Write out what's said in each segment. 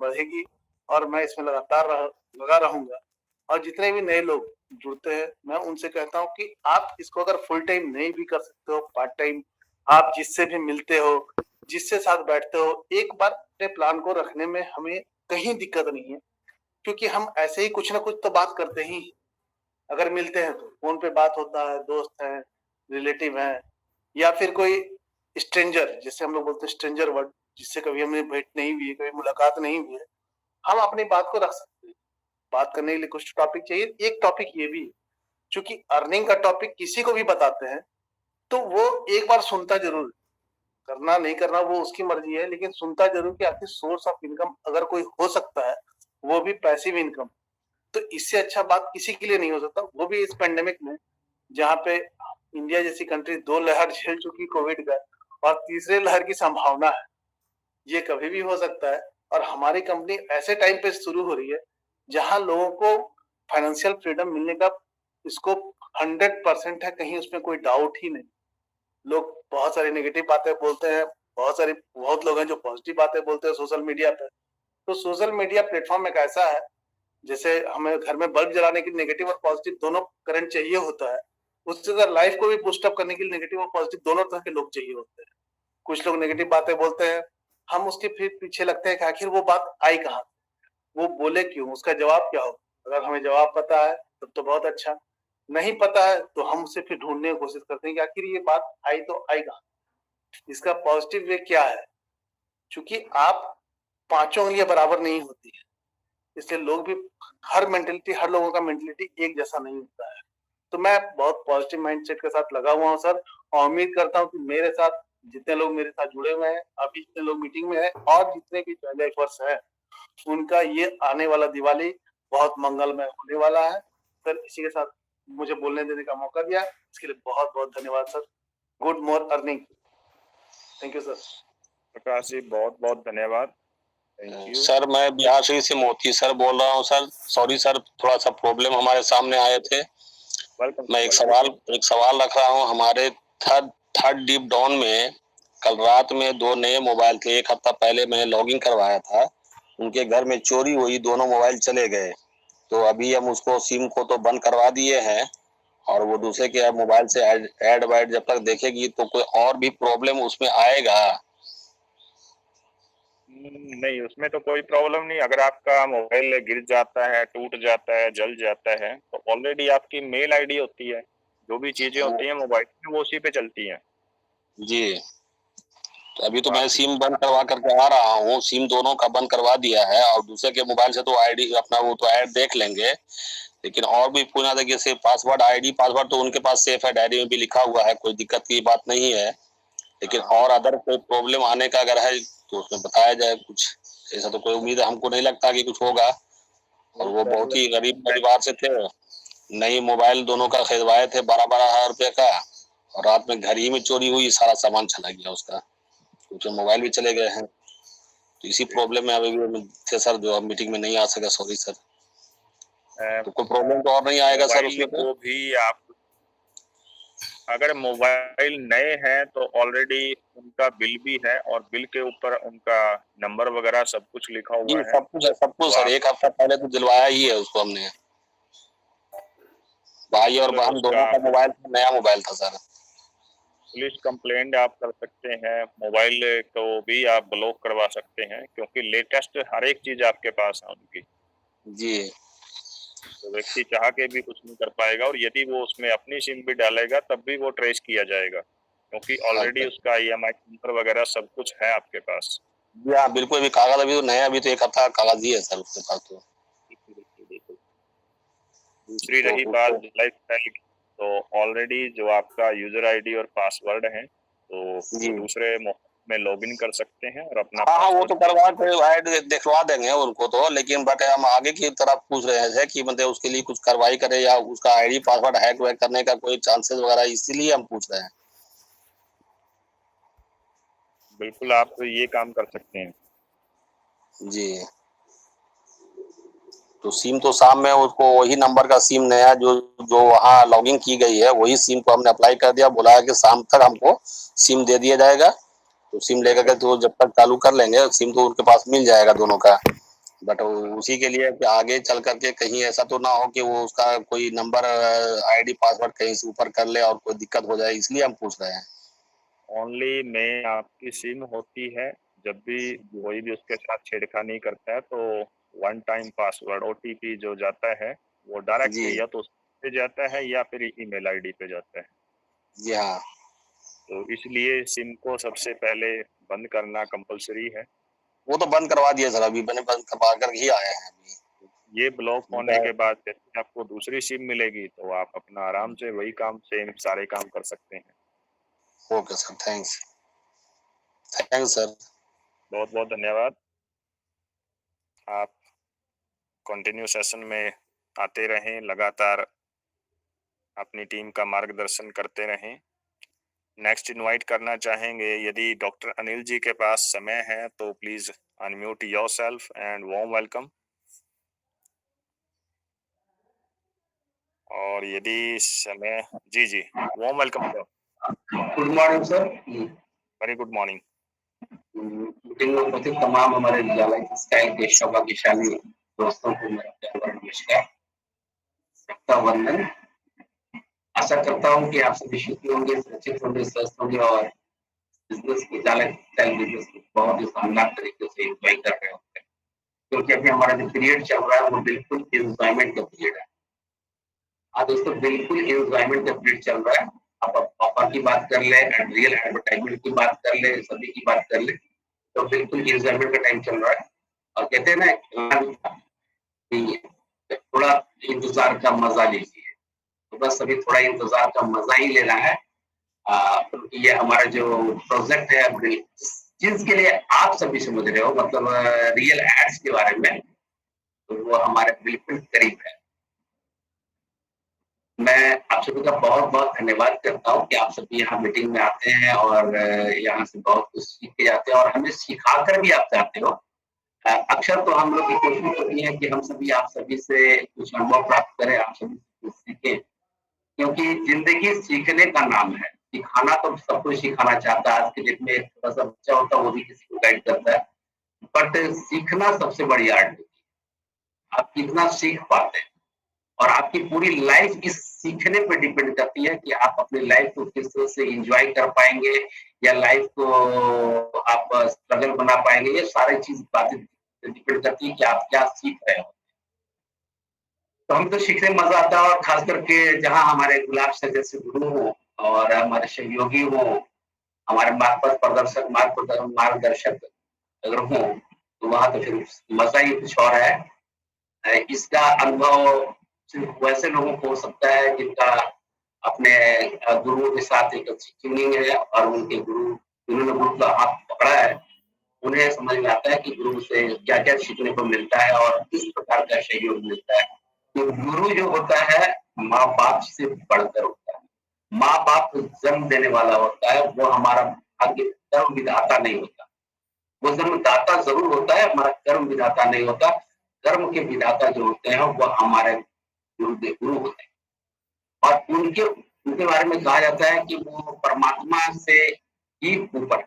बढ़ेगी और मैं इसमें लगातार लगा रहूंगा। और जितने भी नए लोग जुड़ते हैं, मैं उनसे कहता हूँ कि आप इसको अगर फुल टाइम नहीं भी कर सकते हो, पार्ट टाइम आप जिससे भी मिलते हो, जिससे साथ बैठते हो, एक बार अपने प्लान को रखने में हमें कहीं दिक्कत नहीं है, क्योंकि हम ऐसे ही कुछ ना कुछ तो बात करते ही। अगर मिलते हैं तो फोन पे बात होता है, दोस्त है, रिलेटिव है, या फिर कोई स्ट्रेंजर, जिससे हम लोग बोलते हैं स्ट्रेंजर वर्ड, जिससे कभी हमें भेंट नहीं हुई है, कभी मुलाकात नहीं हुई है, हम अपनी बात को रख सकते हैं। बात करने के लिए कुछ टॉपिक चाहिए। एक टॉपिक ये भी, चूंकि अर्निंग का टॉपिक किसी को भी बताते हैं तो वो एक बार सुनता जरूर, करना नहीं करना वो उसकी मर्जी है, लेकिन सुनता जरूर कि आखिर सोर्स ऑफ इनकम अगर कोई हो सकता है, वो भी पैसिव इनकम, तो इससे अच्छा बात किसी के लिए नहीं हो सकता, वो भी इस पेंडेमिक में, जहाँ पे इंडिया जैसी कंट्री 2 लहर झेल चुकी कोविड का और तीसरे लहर की संभावना है। ये कभी भी हो सकता है। और हमारी कंपनी ऐसे टाइम पे शुरू हो रही है जहां लोगों को फाइनेंशियल फ्रीडम मिलने का स्कोप 100% है, कहीं उसमें कोई डाउट ही नहीं। लोग बहुत सारी नेगेटिव बातें बोलते हैं, बहुत लोग हैं जो पॉजिटिव बातें बोलते हैं सोशल मीडिया पे। तो सोशल मीडिया प्लेटफॉर्म एक ऐसा है, जैसे हमें घर में बल्ब जलाने के लिए नेगेटिव और पॉजिटिव दोनों करंट चाहिए होता है, उससे अगर लाइफ को भी बूस्ट अप करने के लिए नेगेटिव और पॉजिटिव दोनों तरह के लोग चाहिए होते हैं। कुछ लोग नेगेटिव बातें बोलते हैं, हम उसके फिर पीछे लगते हैं कि आखिर वो बात आई कहाँ, वो बोले क्यों, उसका जवाब क्या हो। अगर हमें जवाब पता है तब तो बहुत अच्छा, नहीं पता है तो हम उसे फिर ढूंढने की कोशिश करते हैं कि आखिर ये बात आई तो आई कहाँ, इसका पॉजिटिव वे क्या है। क्योंकि आप पांचों उंगलियां बराबर नहीं होती है, इसलिए लोग भी, हर लोगों का मेंटलिटी एक जैसा नहीं होता है। तो मैं बहुत पॉजिटिव माइंडसेट के साथ लगा हुआ हूँ सर, और उम्मीद करता हूँ कि मेरे साथ जितने लोग मेरे साथ जुड़े हुए हैं, अभी जितने लोग मीटिंग में हैं और जितने भी पहले वर्ष है, उनका ये आने वाला दिवाली बहुत मंगलमय होने वाला है। सर इसी के साथ मुझे बोलने देने का मौका दिया, इसके लिए बहुत बहुत धन्यवाद sir. Good morning. Thank you sir. Prakash ji बहुत बहुत धन्यवाद। सर मैं बिहार से मोती सर बोल रहा हूँ सर। सॉरी सर, थोड़ा सा प्रॉब्लम हमारे सामने आए थे। मैं एक सवाल रख रहा हूँ। हमारे थर्ड डीप डाउन में कल रात में 2 नए मोबाइल थे। एक हफ्ता पहले मैंने लॉगिन करवाया था, उनके घर में चोरी हुई, दोनों मोबाइल चले गए। तो अभी हम उसको सिम को तो बंद करवा दिए हैं, और वो दूसरे के मोबाइल से ऐड वाइड जब तक देखेगी तो कोई और भी प्रॉब्लम उसमें आएगा? नहीं, उसमें तो कोई प्रॉब्लम नहीं। अगर आपका मोबाइल गिर जाता है, टूट जाता है, जल जाता है, तो ऑलरेडी आपकी मेल आईडी होती है, जो भी चीजें होती हैं मोबाइल में वो उसी पे चलती हैं जी। तो अभी तो मैं सिम बंद करवा करके आ रहा हूँ, सिम दोनों का बंद करवा दिया है, और दूसरे के मोबाइल से तो आईडी अपना वो तो ऐड देख लेंगे, लेकिन और भी पूछना था कि जैसे पासवर्ड, आईडी पासवर्ड तो उनके पास सेफ है, डायरी में भी लिखा हुआ है, कोई दिक्कत की बात नहीं है, लेकिन और अदर कोई प्रॉब्लम आने का अगर है तो उसमें बताया जाए कुछ। ऐसा तो कोई उम्मीद हमको नहीं लगता कि कुछ होगा। और वो बहुत ही गरीब परिवार से थे, नई मोबाइल दोनों का खरीदवाए थे 12-12 हजार रुपये का, और रात में घर ही में चोरी हुई, सारा सामान चला गया उसका, कुछ मोबाइल भी चले गए हैं। तो इसी प्रॉब्लम में अभी थे सर, जो हम मीटिंग में नहीं आ सके, सॉरी सर। तो कोई प्रॉब्लम तो और नहीं आएगा सर उसमें? वो भी आप अगर मोबाइल नए हैं तो ऑलरेडी उनका बिल भी है, और बिल के ऊपर उनका नंबर वगैरह सब कुछ लिखा हुआ है। सब कुछ सर। एक हफ्ता पहले तो दिलवाया ही है उसको हमने। भाई और बहन दोनों का मोबाइल, नया मोबाइल था सर। पुलिस कंप्लेंट आप कर सकते हैं, मोबाइल को भी आप ब्लॉक करवा सकते हैं, क्योंकि लेटेस्ट हर एक चीज आपके पास है उनकी जी। तो व्यक्ति चाह के भी कुछ नहीं कर पाएगा, और यदि वो उसमें अपनी सिम भी डालेगा तब भी वो ट्रेस किया जाएगा, क्योंकि ऑलरेडी उसका EMI नंबर वगैरह सब कुछ है आपके पास। जी हाँ बिल्कुल। अभी कागज अभी तो नया, अभी तो एक हफ्ता कागज ही है सर उसके पास। तो दूसरी रही बात लाइफ स्टाइल की, तो ऑलरेडी जो आपका यूजर आईडी और पासवर्ड है तो दूसरे में लॉगिन कर सकते हैं और अपना हाँ वो तो करवा के दिखवा देंगे उनको तो, लेकिन बट हम आगे की तरफ पूछ रहे थे कि मतलब उसके लिए कुछ कार्रवाई करे, या उसका आईडी पासवर्ड हैक वैक करने का कोई चांसेस वगैरह, इसीलिए हम पूछ रहे हैं। बिल्कुल आप ये काम कर सकते हैं जी। तो सिम तो शाम में उसको वही नंबर का सिम नया जो वहाँ लॉगिन की गई है वही सिम को हमने अप्लाई कर दिया, बोला है कि शाम तक हमको सिम दे दिया जाएगा। तो सिम लेकर के तो जब तक चालू कर लेंगे, सिम तो उनके पास मिल जाएगा दोनों का। बट उसी के लिए कि आगे चल करके कहीं ऐसा तो ना हो कि वो उसका कोई नंबर आईडी पासवर्ड कहीं से ऊपर कर ले और कोई दिक्कत हो जाए, इसलिए हम पूछ रहे हैं। ओनली में आपकी सिम होती है, जब भी कोई भी उसके साथ छेड़खानी करता है तो वन टाइम पासवर्ड ओटीपी जो जाता है वो डायरेक्ट जी या तो उस पे जाता है या फिर ईमेल आईडी पे जाता है। जी हाँ। तो इसलिए सिम को सबसे पहले बंद करना कंपलसरी है। वो तो बंद करवा दिया सर, अभी मैंने बंद करवा कर ही आया है अभी। ये ब्लॉक होने के बाद जैसे आपको दूसरी सिम मिलेगी तो आप अपना आराम से वही काम सेम सारे काम कर सकते हैं। Okay sir, thanks sir. बहुत बहुत धन्यवाद। आप कंटिन्यू सेशन में आते रहें, लगातार अपनी टीम का मार्गदर्शन करते रहें। नेक्स्ट इनवाइट करना चाहेंगे, यदि डॉक्टर अनिल जी के पास समय है तो please unmute yourself and warm welcome. और यदि समय, जी जी warm welcome sir. Good morning sir. Very good morning. Meeting में उपस्थित तमाम हमारे विद्यालय स्टाइल के सौभाग्यशाली दोस्तों को मेरा प्यार नमस्कार, सबका वंदन। आशा करता हूँ कि आप सभी सुखी होंगे, सुरक्षित होंगे, स्वस्थ होंगे और बिजनेस विद्यालय स्टाइल बिजनेस को बहुत ही शानदार तरीके से एंजॉय कर रहे होंगे, क्योंकि अभी हमारा जो पीरियड चल रहा है वो बिल्कुल एंजॉयमेंट का पीरियड है। हाँ दोस्तों, बिल्कुल एंजॉयमेंट का पीरियड चल रहा है। आप ऑफर की बात कर ले, रियल एडवर्टाइजमेंट की बात कर ले, सभी की बात कर ले, तो बिल्कुल एंजॉयमेंट का टाइम चल रहा है। और कहते हैं ना थोड़ा इंतजार का मजा लीजिए, तो बस अभी थोड़ा इंतजार का मजा ही लेना है। क्योंकि ये हमारा जो प्रोजेक्ट है जिसके लिए आप सभी समझ रहे हो, मतलब रियल एड्स के बारे में, तो वो हमारे बिल्कुल करीब है। मैं आप सभी का बहुत बहुत धन्यवाद करता हूँ कि आप सभी यहाँ मीटिंग में आते हैं और यहाँ से बहुत कुछ सीख के जाते हैं और हमें सिखाकर भी आप जाते हो। अक्सर तो हम लोग की कोशिश होती है कि हम सभी आप सभी से कुछ अनुभव प्राप्त करें, आप सभी कुछ सीखें, क्योंकि जिंदगी सीखने का नाम है। सिखाना तो सब कुछ सिखाना चाहता है, आज के डेट में थोड़ा सा बच्चा होता है वो भी किसी को गाइड करता है, बट सीखना सबसे बड़ी आर्ट होती है। आप कितना सीख पाते हैं और आपकी पूरी लाइफ इस सीखने पर डिपेंड करती है कि आप अपनी लाइफ को किस तरह से एंजॉय कर पाएंगे या लाइफ को आप स्ट्रगल बना पाएंगे। ये सारी चीज बातें डिपेंड करती है कि आप क्या सीख रहे हो। तो हम तो सीखने में मजा आता है, और खास करके जहाँ हमारे गुलाब सर जैसे गुरु हो और हमारे सहयोगी हो, हमारे मार्गदर्शक अगर हो, तो वहां तो फिर मजा ही कुछ और है। इसका अनुभव सिर्फ वैसे लोगों को हो सकता है जिनका अपने गुरुओं के साथ एक अच्छी ट्यूनिंग है और उनके उन्होंने गुरु का हाथ पकड़ा है। उन्हें समझ में आता है कि गुरु से क्या क्या सीखने को मिलता है और किस प्रकार का सहयोग मिलता है। तो गुरु जो होता है माँ बाप से बढ़कर होता है। माँ बाप जन्म देने वाला होता है, वो हमारा भाग्य कर्म विधाता नहीं होता। वो जन्मदाता जरूर होता है, हमारा कर्म विधाता नहीं होता। कर्म के विधाता जो होते हैं वो हमारे गुरु होते हैं और उनके बारे में कहा जाता है कि वो परमात्मा से ही ऊपर।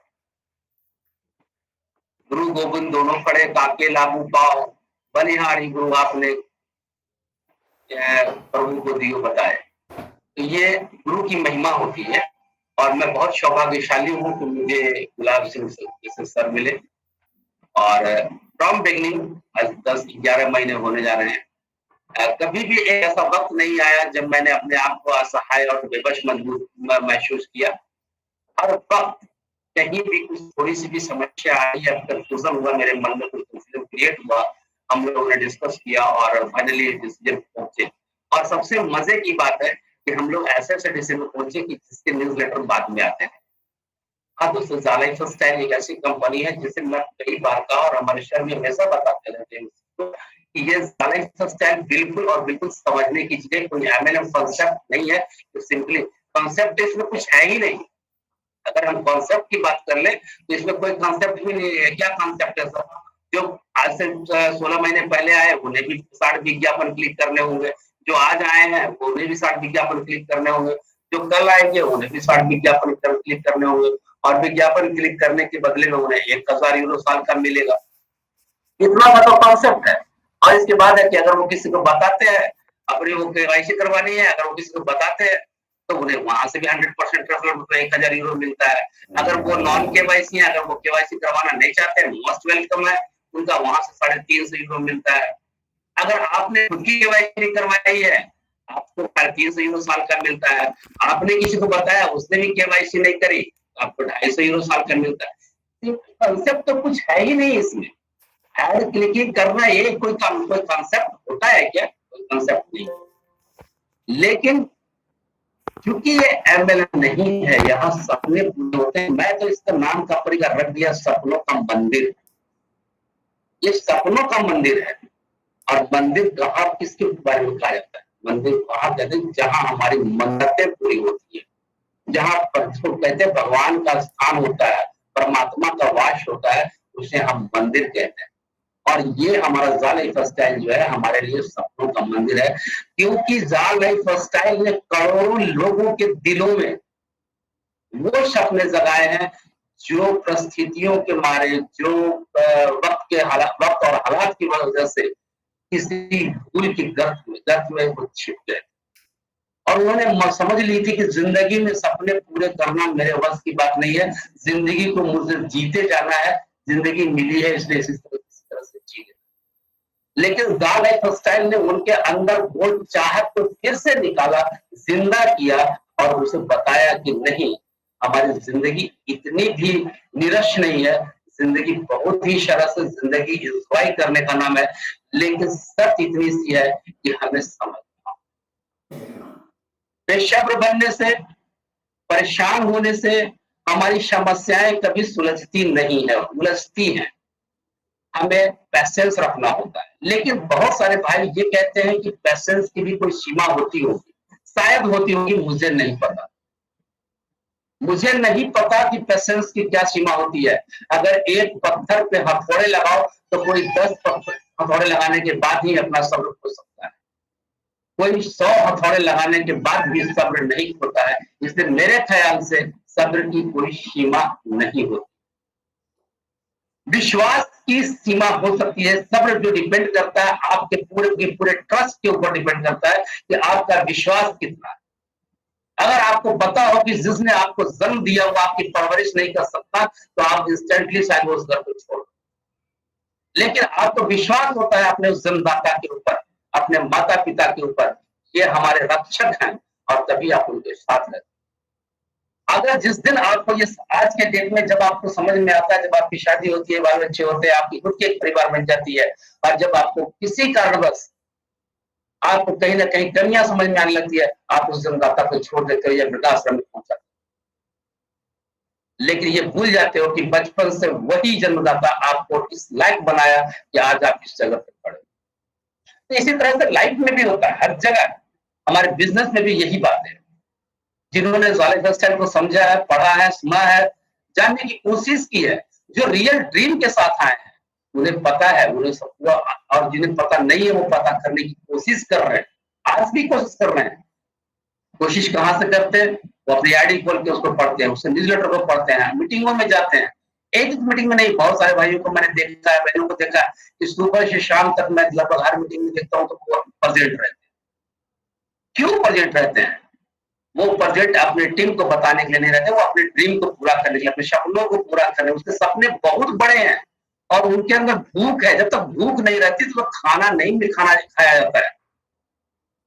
गुरु गोविंद दोनों खड़े काके लागू पाओ, बलिहारी गुरु आपने प्रभु को दियो बताए। तो ये गुरु की महिमा होती है और मैं बहुत सौभाग्यशाली हूँ कि मुझे गुलाब सिंह जैसे सर मिले और फ्रॉम बिगनिंग 10-11 महीने होने जा रहे हैं। कभी भी एक ऐसा वक्त नहीं आया जब मैंने अपने आप को असहाय और बेबस महसूस किया। हर वक्त कहीं भी कुछ थोड़ी सी भी समस्या आई या कंफ्यूजन हुआ, मेरे मन में कुछ कंफ्यूजन क्रिएट हुआ, हम लोगों ने डिस्कस किया और फाइनली डिसीजन पहुंचे। और सबसे मजे की बात है कि हम लोग ऐसे डिसीजन पहुंचे कि जिसके न्यूज लेटर बाद में आते हैं। हाँ दोस्तों, ज़ाला स्टाइल एक ऐसी कंपनी है जिसे मैं कई बार कहा और हमारे शहर में हमेशा बताते रहते हैं कि ये ज़ाला स्टाइल बिल्कुल और बिल्कुल समझने की चीजें, कोई MLM कॉन्सेप्ट नहीं है। तो सिंपली कॉन्सेप्ट इसमें कुछ है ही नहीं। अगर हम कॉन्सेप्ट की बात कर ले तो इसमें कोई कॉन्सेप्ट भी नहीं है। क्या कॉन्सेप्ट है सर? जो आज से 16 महीने पहले आए उन्हें भी 60 विज्ञापन क्लिक करने होंगे, जो आज आए हैं उन्हें भी 60 विज्ञापन क्लिक करने होंगे, जो कल आएंगे उन्हें भी 60 विज्ञापन क्लिक करने होंगे और विज्ञापन क्लिक करने के बदले में उन्हें 1000 यूरो साल का मिलेगा। इतना सा तो कॉन्सेप्ट है। और इसके बाद है कि अगर वो किसी को बताते हैं अपनी वो केवाईसी करवानी है, अगर वो किसी को बताते हैं तो उन्हें वहां से भी 100% रेफरल 1000 यूरो मिलता है। अगर वो नॉन केवाईसी है, अगर वो केवाईसी करवाना नहीं चाहते हैं, मोस्ट वेलकम है, उनका वहां से 350 यूरो मिलता है। अगर आपने खुद की केवाईसी नहीं करवाई है, आपको 350 यूरो साल का मिलता है। आपने किसी को बताया, उसने भी केवाईसी नहीं करी, आपको 250 यूरो साल का मिलता है। कंसेप्ट तो कुछ है ही नहीं इसमें। एड क्लिकिंग करना ये कोई कॉन्सेप्ट होता है क्या? कोई कॉन्सेप्ट नहीं। लेकिन क्योंकि ये एमएलए नहीं है, यहाँ सपने पूरे होते हैं। मैं तो इसका नाम कंपनी का रख दिया सपनों का मंदिर। ये सपनों का मंदिर है। और मंदिर कहाँ किसके बारे में कहा जाता है? मंदिर कहाँ कहते हैं? जहां हमारी मन्नतें पूरी होती है, जहां कहते हैं भगवान का स्थान होता है, परमात्मा का वास होता है, उसे हम मंदिर कहते हैं। और ये हमारा ज़ा लाइफस्टाइल जो है हमारे लिए सपनों का मंदिर है, क्योंकि ज़ा लाइफस्टाइल ने करोड़ों लोगों के दिलों में वो सपने जगाए हैं जो परिस्थितियों के मारे, जो वक्त और हालात की वजह से किसी भूल की गर्त में वो छिप गए। और उन्होंने समझ ली थी कि जिंदगी में सपने पूरे करना मेरे वश की बात नहीं है, जिंदगी को मुझे जीते जाना है, जिंदगी मिली है इसलिए इसी तरह से जीने। लेकिन ज़ा लाइफस्टाइल ने उनके अंदर वो चाहत को फिर से निकाला, जिंदा किया और उसे बताया कि नहीं, हमारी जिंदगी इतनी भी निरश नहीं है, जिंदगी बहुत ही शरत से जिंदगी इंजॉय करने का नाम है। लेकिन सच इतनी सी है कि हमें समझना, बेसब्र बनने से, परेशान होने से हमारी समस्याएं कभी सुलझती नहीं है, उलझती हैं। हमें पैसेंस रखना होता है। लेकिन बहुत सारे भाई ये कहते हैं कि पैसेंस की भी कोई सीमा होती होगी, शायद होती होगी, मुझे नहीं पता। मुझे नहीं पता कि पेशेंस की क्या सीमा होती है। अगर एक पत्थर पे हथौड़े लगाओ तो कोई 10 हथौड़े लगाने के बाद ही अपना सब्र खो सकता है, कोई 100 हथौड़े लगाने के बाद भी सब्र नहीं होता है। इसलिए मेरे ख्याल से सब्र की कोई सीमा नहीं होती। विश्वास की सीमा हो सकती है। सब्र जो डिपेंड करता है आपके पूरे ट्रस्ट के ऊपर डिपेंड करता है कि आपका विश्वास कितना है। अगर आपको पता हो कि जिसने आपको जन्म दिया वो आपकी परवरिश नहीं कर सकता, तो आप इंस्टेंटली शायद उस घर को छोड़। लेकिन आपको विश्वास होता है अपने उस जन्मदाता के ऊपर, अपने माता पिता के ऊपर, ये हमारे रक्षक हैं, और तभी आप उनके साथ रहते। अगर जिस दिन आपको ये आज के डेट में जब आपको समझ में आता है, जब आपकी शादी होती है, बाल बच्चे होते हैं, आपकी खुद की एक परिवार बन जाती है, और जब आपको किसी कारणवश आपको कहीं ना कहीं कमियां समझ में आने लगती है, आप उस जन्मदाता को छोड़ देते हो या वृद्धाश्रम में पहुंच जाते हो। लेकिन ये भूल जाते हो कि बचपन से वही जन्मदाता आपको इस लायक बनाया कि आज आप इस जगह पे खड़े। तो इसी तरह से लाइफ में भी होता है, हर जगह। हमारे बिजनेस में भी यही बात है। जिन्होंने ज़ा लाइफस्टाइल को समझा है, पढ़ा है, सुना है, जानने की कोशिश की है, जो रियल ड्रीम के साथ आए हैं, उन्हें पता है, उन्हें सब हुआ। और जिन्हें पता नहीं है वो पता करने की कोशिश कर रहे हैं, आज भी कोशिश कर रहे हैं। कोशिश कहां से करते हैं? वो अपनी आईडी खोल के उसको पढ़ते हैं, उससे न्यूज़लेटर को पढ़ते हैं, मीटिंगों में जाते हैं। एक मीटिंग में नहीं, बहुत सारे भाइयों को मैंने देखा है, बहनों को देखा है कि सुबह से शाम तक मैं लगभग हर मीटिंग में देखता हूँ तो वो प्रेजेंट रहते हैं। क्यों प्रेजेंट रहते हैं? वो प्रोजेक्ट अपने टीम को बताने के लिए नहीं रहते, वो अपने ड्रीम को पूरा करने के लिए, अपने सपनों को पूरा करने। उसके सपने बहुत बड़े हैं और उनके अंदर भूख है। जब तक भूख नहीं रहती तो खाना नहीं खाया जाता है।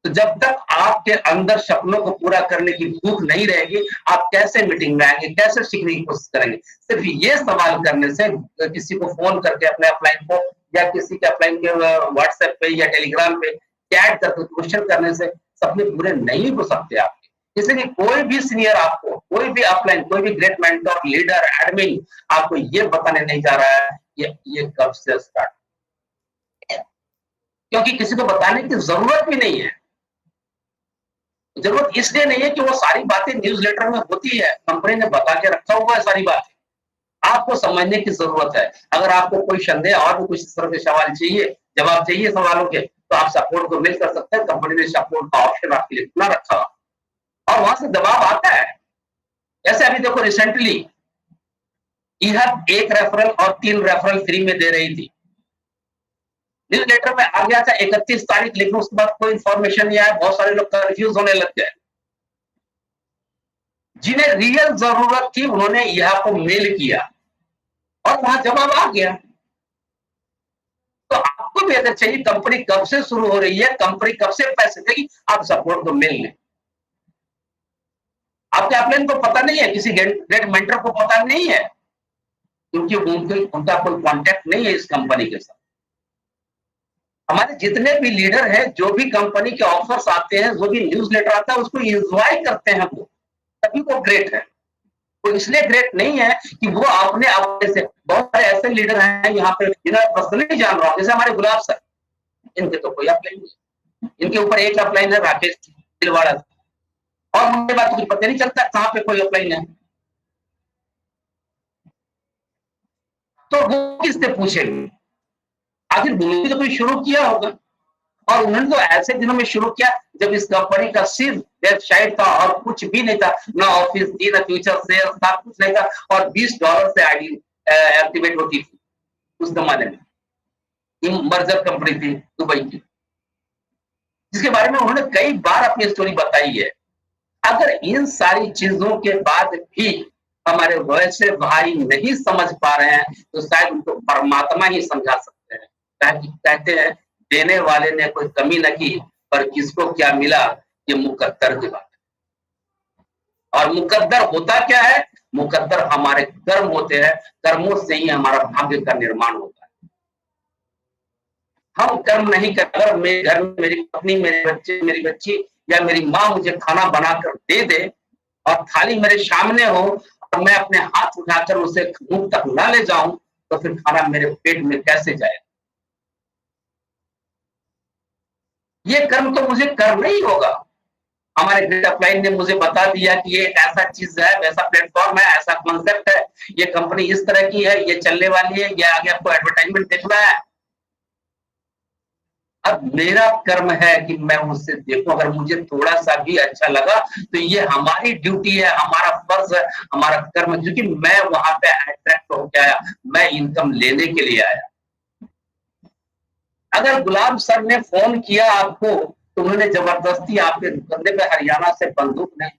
तो जब तक आपके अंदर सपनों को पूरा करने की भूख नहीं रहेगी, आप कैसे मीटिंग में आएंगे, कैसे सीखने की कोशिश करेंगे? सिर्फ ये सवाल करने से, किसी को फोन करके अपने अपलाइन को, या किसी के अपलाइन के व्हाट्सएप पे या टेलीग्राम पे चैट करके क्वेश्चन करने से सपने पूरे नहीं हो सकते आपके। इसलिए कोई भी सीनियर आपको, कोई भी अपलाइन, कोई भी ग्रेट मेंटर, लीडर, एडमिन आपको ये बताने नहीं जा रहा है ये कब से स्टार्ट, क्योंकि किसी को बताने की जरूरत भी नहीं है। जरूरत इसलिए नहीं है कि वो सारी बातें न्यूज़लेटर में होती है, कंपनी ने बता के रखा हुआ है सारी बातें। आपको समझने की जरूरत है। अगर आपको कोई संदेह और भी कुछ तरह के सवाल चाहिए, जवाब चाहिए सवालों के, तो आप सपोर्ट को मेल कर सकते हैं। कंपनी ने सपोर्ट का ऑप्शन आपके लिए खुला रखा और वहां से जवाब आता है। जैसे अभी देखो, रिसेंटली यह 1 रेफरल और 3 रेफरल फ्री में दे रही थी। न्यूज लेटर में आ गया था 31 तारीख, लेकिन उसके बाद कोई इंफॉर्मेशन नहीं आया। बहुत सारे लोग कंफ्यूज होने लग गए। जिन्हें रियल जरूरत थी उन्होंने यहाँ को मेल किया और वहां जवाब आ गया। तो आपको भी अगर चाहिए कंपनी कब से शुरू हो रही है, कंपनी कब से पैसे देगी, आप सपोर्ट को मेल लें। आपके अपलाइन को पता नहीं है, किसी ग्रेट मेंटर को पता नहीं है, क्योंकि उनका कोई कांटेक्ट नहीं है इस कंपनी के साथ। हमारे जितने भी लीडर हैं, जो भी कंपनी के ऑफर्स आते हैं, जो भी न्यूज लेटर आता है, उसको एंजॉय करते हैं वो, तभी वो ग्रेट है। वो इसलिए ग्रेट नहीं है कि वो अपने अपने से, बहुत सारे ऐसे लीडर हैं यहाँ पे जिन्हें पर्सनली जान रहा हूं, जैसे हमारे गुलाब सर, इनके तो कोई अपलाइन नहीं, इनके ऊपर एक अपलाइन है राकेश तिलवाड़ा, और मुझे बात कुछ पता नहीं चलता कहाँ पे कोई अपलाइन है। तो वो किससे पूछेंगे? आखिर उन्होंने तो कोई शुरू किया होगा, और उन्होंने तो ऐसे दिनों में शुरू किया जब इस कंपनी का सिर्फ वेबसाइट था और कुछ भी नहीं था, ना ऑफिस थी, ना फ्यूचर सेल्स था, कुछ नहीं था, और $20 से आईडी एक्टिवेट होती थी उस जमाने में। ये मर्जर कंपनी थी दुबई की, जिसके बारे में उन्होंने कई बार अपनी स्टोरी बताई है। अगर इन सारी चीजों के बाद भी हमारे वैसे भाई नहीं समझ पा रहे हैं, तो शायद उनको परमात्मा ही समझा सकते हैं। कहते हैं देने वाले ने कोई कमी न की, पर किसको क्या मिला ये मुकद्दर की बात है। और मुकद्दर होता क्या है? मुकद्दर हमारे कर्म होते हैं, कर्मों से ही हमारा भाग्य का निर्माण होता है। हम कर्म नहीं कर, अगर मेरे घर में मेरी पत्नी, मेरे बच्चे, मेरी बच्ची या मेरी माँ मुझे खाना बनाकर दे दे और थाली मेरे सामने हो और मैं अपने हाथ उठाकर उसे मुंह तक ना ले जाऊं, तो फिर खाना मेरे पेट में कैसे जाएगा? ये कर्म तो मुझे करना ही होगा। हमारे ग्रेट अपलाइन ने मुझे बता दिया कि ये ऐसा चीज है, वैसा प्लेटफॉर्म है, ऐसा कॉन्सेप्ट है, ये कंपनी इस तरह की है, ये चलने वाली है, ये आगे आपको एडवर्टाइजमेंट देखना है। अब मेरा कर्म है कि मैं उससे देखूं, अगर मुझे थोड़ा सा भी अच्छा लगा तो ये हमारी ड्यूटी है, हमारा फर्ज है, हमारा कर्म, क्योंकि मैं वहां पे अट्रैक्ट होकर आया, मैं इनकम लेने के लिए आया। अगर गुलाब सर ने फोन किया आपको तो उन्होंने जबरदस्ती आपके कंधे पे हरियाणा से बंदूक नहीं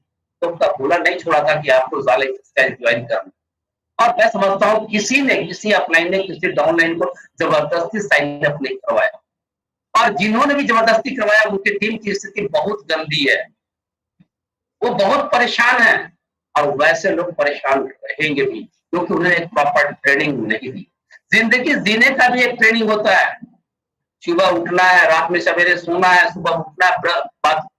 तो उसका भूला नहीं छोड़ा था कि आपको ज्वाइन करना। और मैं समझता हूँ किसी ने, किसी अपलाइन ने, किसी डाउनलाइन को जबरदस्ती साइन अप नहीं करवाया, और जिन्होंने भी जबरदस्ती करवाया उनकी टीम की स्थिति बहुत गंदी है, वो बहुत परेशान है, और वैसे लोग परेशान रहेंगे भी क्योंकि उन्हें एक प्रॉपर ट्रेनिंग नहीं दी। जिंदगी जीने का भी एक ट्रेनिंग होता है। सुबह उठना है, रात में सवेरे सोना है, सुबह उठना है,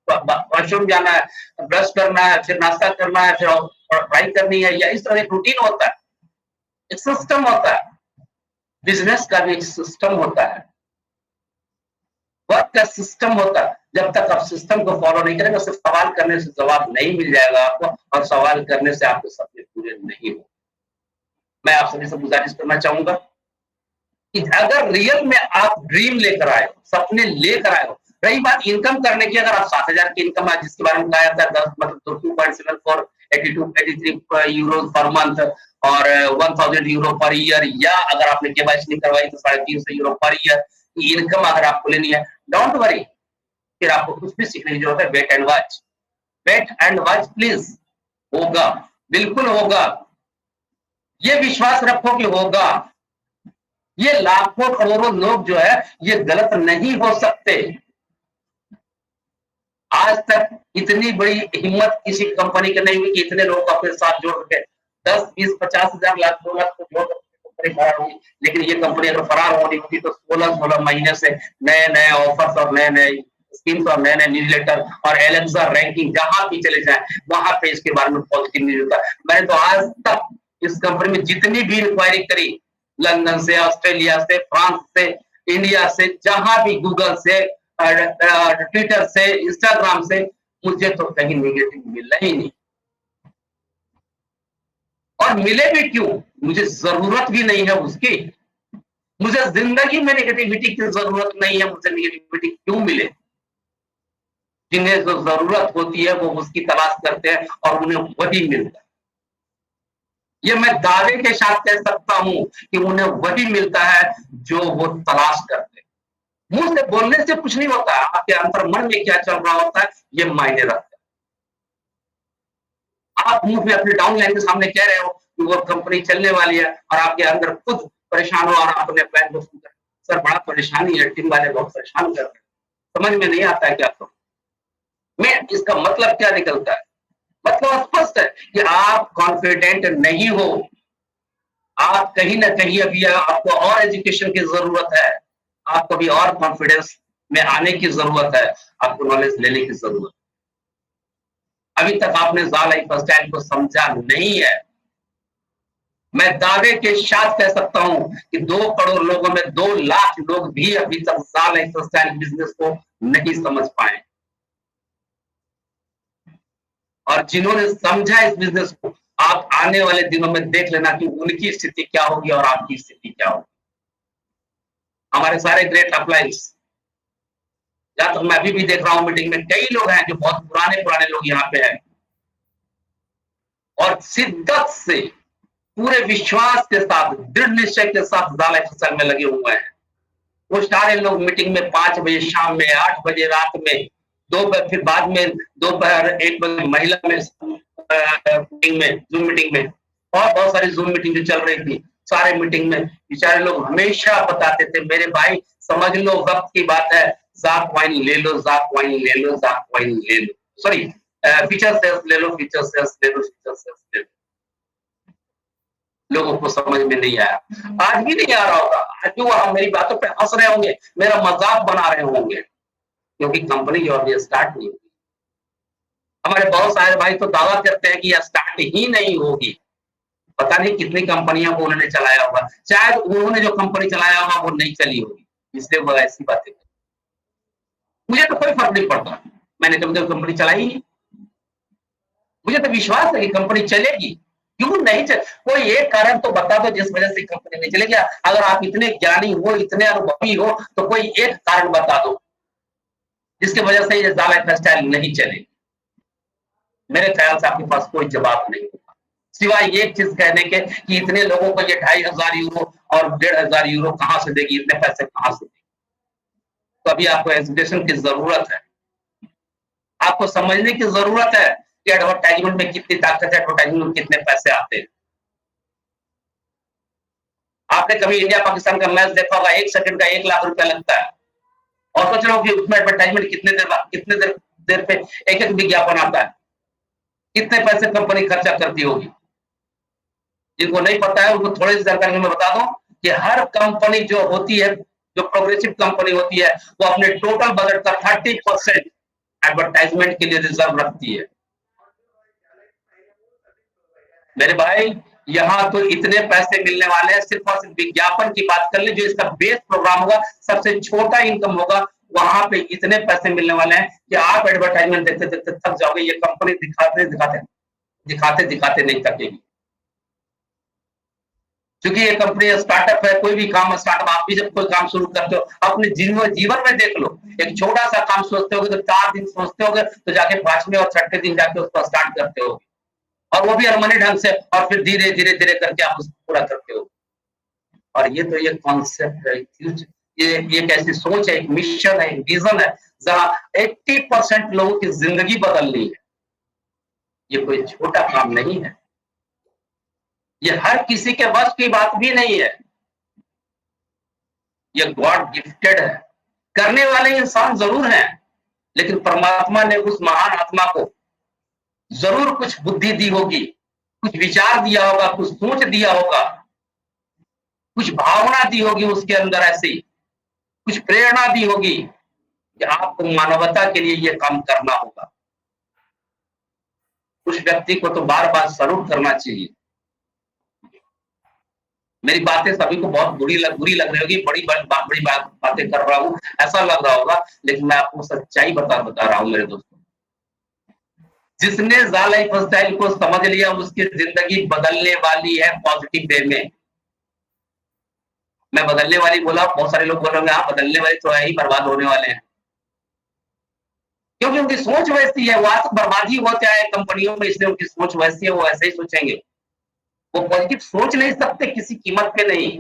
वॉशरूम जाना है, ब्रश करना है, फिर नाश्ता करना है, फिर पढ़ाई करनी है, या इस तरह एक रूटीन होता है, एक सिस्टम होता है। बिजनेस का भी एक सिस्टम होता है, वर्क का सिस्टम होता है। जब तक आप सिस्टम को फॉलो नहीं करेंगे, सिर्फ सवाल करने से जवाब नहीं मिल जाएगा आपको, और सवाल करने से आपके सपने पूरे नहीं हो। मैं आप सभी से गुजारिश करना चाहूंगा कि अगर रियल में आप ड्रीम लेकर आए हो, सपने लेकर आए हो, रही बात इनकम करने की, अगर आप 7,000 की इनकम है जिसके बारे में कहा था 10 मतलब 2.74 83 यूरो पर मंथ और 1,000 यूरो पर ईयर, या अगर आपने केवाईसी नहीं करवाई तो 350 यूरो पर ईयर इनकम अगर आपको लेनी है, डोंट वरी, फिर आपको कुछ भी सीखने की जरूरत है। Wait and watch, wait and watch please. होगा, बिल्कुल होगा, ये विश्वास रखो कि होगा। ये लाखों करोड़ों लोग जो है ये गलत नहीं हो सकते। आज तक इतनी बड़ी हिम्मत किसी कंपनी की नहीं हुई कि इतने लोग अपने साथ जोड़ के 10, 20, 50 हजार, लाख, 2 लाख को जोड़ कंपनी फरार होगी। लेकिन ये कंपनी अगर फरार होनी होती तो 16 महीने से नए नए ऑफर्स और नए नए स्कीम्स और नए नए न्यूज़लेटर और एलेक्सा रैंकिंग जहां भी चले जाए वहां पे इसके बारे में पॉजिटिव न्यूज होता है। मैंने तो आज तक इस कंपनी में जितनी भी इंक्वायरी करी, लंदन से, ऑस्ट्रेलिया से, फ्रांस से, इंडिया से, जहां भी, गूगल से, ट्विटर से, इंस्टाग्राम से, मुझे तो कहीं नेगेटिव मिला ही नहीं। और मिले भी क्यों? मुझे जरूरत भी नहीं है उसकी। मुझे जिंदगी में नेगेटिविटी की जरूरत नहीं है। मुझे नेगेटिविटी क्यों मिले? जिन्हें जो जरूरत होती है वो उसकी तलाश करते हैं और उन्हें वही मिलता है। ये मैं दावे के साथ कह सकता हूं कि उन्हें वही मिलता है जो वो तलाश करते हैं। मुंह से बोलने से कुछ नहीं होता, आपके अंतर मन में क्या चल रहा होता है ये मायने रखता है। आप मुंह में अपने डाउनलाइन के सामने कह रहे हो कि वो कंपनी चलने वाली है और आपके अंदर खुद परेशान हो और अपने प्लान को सुनकर सर बड़ा परेशानी है, टीम वाले बहुत परेशान कर रहे हैं, समझ में नहीं आता है क्या करूं मैं। इसका मतलब क्या निकलता है? मतलब स्पष्ट है कि आप कॉन्फिडेंट नहीं हो, आप कहीं ना कहीं अभी आपको और एजुकेशन की जरूरत है, आपको भी और कॉन्फिडेंस में आने की जरूरत है, आपको नॉलेज लेने की जरूरत है। अभी तक आपने ज़ा लाइफस्टाइल को समझा नहीं है। मैं दावे के साथ कह सकता हूं कि 2 करोड़ लोगों में 2 लाख लोग भी अभी तक ज़ा लाइफस्टाइल बिजनेस को नहीं समझ पाए, और जिन्होंने समझा इस बिजनेस को, आप आने वाले दिनों में देख लेना कि उनकी स्थिति क्या होगी और आपकी स्थिति क्या होगी। हमारे सारे ग्रेट अपलाइंस, जहां तक मैं अभी भी देख रहा हूं मीटिंग में कई लोग हैं जो बहुत पुराने लोग यहाँ पे हैं और शिद्दत से पूरे विश्वास के साथ दृढ़ निश्चय के साथ ज़ा लाइफस्टाइल में लगे हुए हैं। वो सारे लोग मीटिंग में 5 बजे शाम में, 8 बजे रात में, दोपहर, फिर बाद में दोपहर 1 बजे महिला में मीटिंग में, जूम मीटिंग में, और बहुत सारी जूम मीटिंग जो चल रही थी, सारे मीटिंग में बेचारे लोग हमेशा बताते थे मेरे भाई समझ लो वक्त की बात है, ज़ाक वाइन ले लो, ज़ाक वाइन ले लो, ज़ाक वाइन ले लो, सॉरी फीचर सेल्स ले लो, फीचर सेल्स ले लो, फीचर सेल्स ले लो। लोगों को समझ में नहीं आया, आज भी नहीं आ रहा होगा, आज भी वो मेरी बातों पे हंस रहे होंगे, मेरा मजाक बना रहे होंगे, क्योंकि कंपनी जो अभी स्टार्ट नहीं होगी। हमारे बहुत सारे भाई तो दावा करते हैं कि यह स्टार्ट ही नहीं होगी। पता नहीं कितनी कंपनियों को उन्होंने चलाया होगा, शायद उन्होंने जो कंपनी चलाया होगा वो नहीं चली होगी, इसलिए वो ऐसी बातें। मुझे तो कोई फर्क नहीं पड़ता, मैंने कभी तो कंपनी चलाई नहीं, मुझे तो विश्वास है कि कंपनी चलेगी। क्यों नहीं चल, कोई एक कारण तो बता दो जिस वजह से कंपनी नहीं चलेगी। अगर आप इतने ज्ञानी हो, इतने अनुभवी हो, तो कोई एक कारण बता दो जिसकी वजह से ये ज़ा लाइफस्टाइल नहीं चलेगी। मेरे ख्याल से आपके पास कोई जवाब नहीं होगा, सिवाय एक चीज कहने के कि इतने लोगों को ये 2500 यूरो और 1500 यूरो कहां से देगी, इतने पैसे कहां से देगी। तो अभी आपको एजुकेशन की जरूरत है, आपको समझने की जरूरत है कि एडवर्टाइजमेंट में कितनी ताकत है, एडवर्टाइजमेंट में कितने पैसे आते हैं। आपने कभी इंडिया पाकिस्तान का मैच देखा होगा, 1 सेकंड का 1 लाख रुपया लगता है, और सोच लो कि उसमें एडवर्टाइजमेंट कितने देर पे एक विज्ञापन आता है, कितने पैसे कंपनी खर्चा करती होगी। जिनको नहीं पता है उनको थोड़ी सी जानकारी मैं बता दूं कि हर कंपनी जो होती है, जो प्रोग्रेसिव कंपनी होती है, वो अपने टोटल बजट का 30% एडवर्टाइजमेंट के लिए रिजर्व रखती है। मेरे भाई यहाँ तो इतने पैसे मिलने वाले हैं, सिर्फ और सिर्फ विज्ञापन की बात कर ले, जो इसका बेस प्रोग्राम होगा, सबसे छोटा इनकम होगा, वहां पे इतने पैसे मिलने वाले हैं कि आप एडवर्टाइजमेंट देखते देखते थक जाओगे। ये कंपनी दिखाते दिखाते नहीं थकेगी, क्योंकि ये कंपनी स्टार्टअप है। कोई भी काम स्टार्टअप, आप भी जब कोई काम शुरू करते हो अपने जीवन में देख लो, एक छोटा सा काम सोचते होगे तो 4 दिन सोचते होगे, तो जाके 5वें और 6ठे दिन जाके उसको स्टार्ट करते हो, और वो भी अरमनी ढंग से, और फिर धीरे धीरे धीरे करके आप उसको पूरा करते हो। और ये तो ये कॉन्सेप्ट है, ये एक ऐसी सोच है, एक मिशन है, एक विजन है, जहां 80% लोगों की जिंदगी बदलनी है। ये कोई छोटा काम नहीं है, ये हर किसी के बस की बात भी नहीं है, ये गॉड गिफ्टेड है। करने वाले इंसान जरूर हैं, लेकिन परमात्मा ने उस महान आत्मा को जरूर कुछ बुद्धि दी होगी, कुछ विचार दिया होगा, कुछ सोच दिया होगा, कुछ भावना दी होगी उसके अंदर, ऐसी कुछ प्रेरणा दी होगी कि आपको मानवता के लिए ये काम करना होगा। उस व्यक्ति को तो बार बार सल्यूट करना चाहिए। मेरी बातें सभी को बहुत बुरी लग रही होगी, बड़ी बातें कर रहा हूं ऐसा लग रहा होगा, लेकिन मैं आपको सच्चाई बता रहा हूं मेरे दोस्तों। जिसने ज़ा लाइफस्टाइल को समझ लिया उसकी जिंदगी बदलने वाली है पॉजिटिव वे में। मैं बदलने वाली बोला, बहुत सारे लोग बोल रहे हैं बदलने वाले तो है ही, बर्बाद होने वाले हैं, क्योंकि उनकी सोच वैसी है। वो आज बर्बादी होते आए कंपनियों में, इसलिए उनकी सोच वैसी है, वो ऐसे ही सोचेंगे। वो पॉजिटिव सोच नहीं सकते किसी कीमत पे नहीं।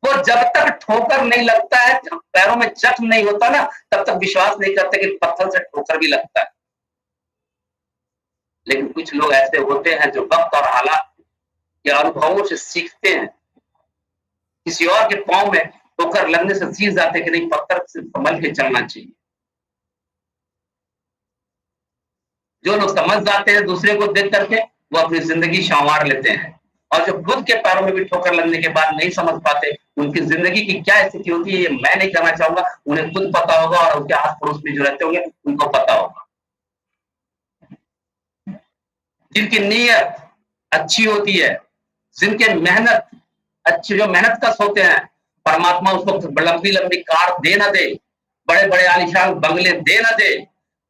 वो जब तक ठोकर नहीं लगता है, जब पैरों में जख्म नहीं होता ना, तब तक विश्वास नहीं करते कि पत्थर से ठोकर भी लगता है। लेकिन कुछ लोग ऐसे होते हैं जो वक्त और हालात के अनुभवों से सीखते हैं, किसी और के पांव में ठोकर लगने से सीख जाते कि नहीं, पत्थर से संभल के चलना चाहिए। जो लोग समझ जाते हैं दूसरे को देख करके, वो अपनी जिंदगी संवार लेते हैं, और जो खुद के पैरों में भी ठोकर लगने के बाद नहीं समझ पाते, उनकी जिंदगी की क्या स्थिति होती है ये मैं नहीं कहना चाहूंगा, उन्हें खुद पता होगा और उनके आस पड़ोस में जो रहते होंगे उनको पता होगा। जिनकी नीयत अच्छी होती है, जिनके मेहनत अच्छी, जो मेहनत कश होते हैं, परमात्मा उसको लंबी लंबी कार दे ना दे, बड़े बड़े आलीशान बंगले दे ना दे,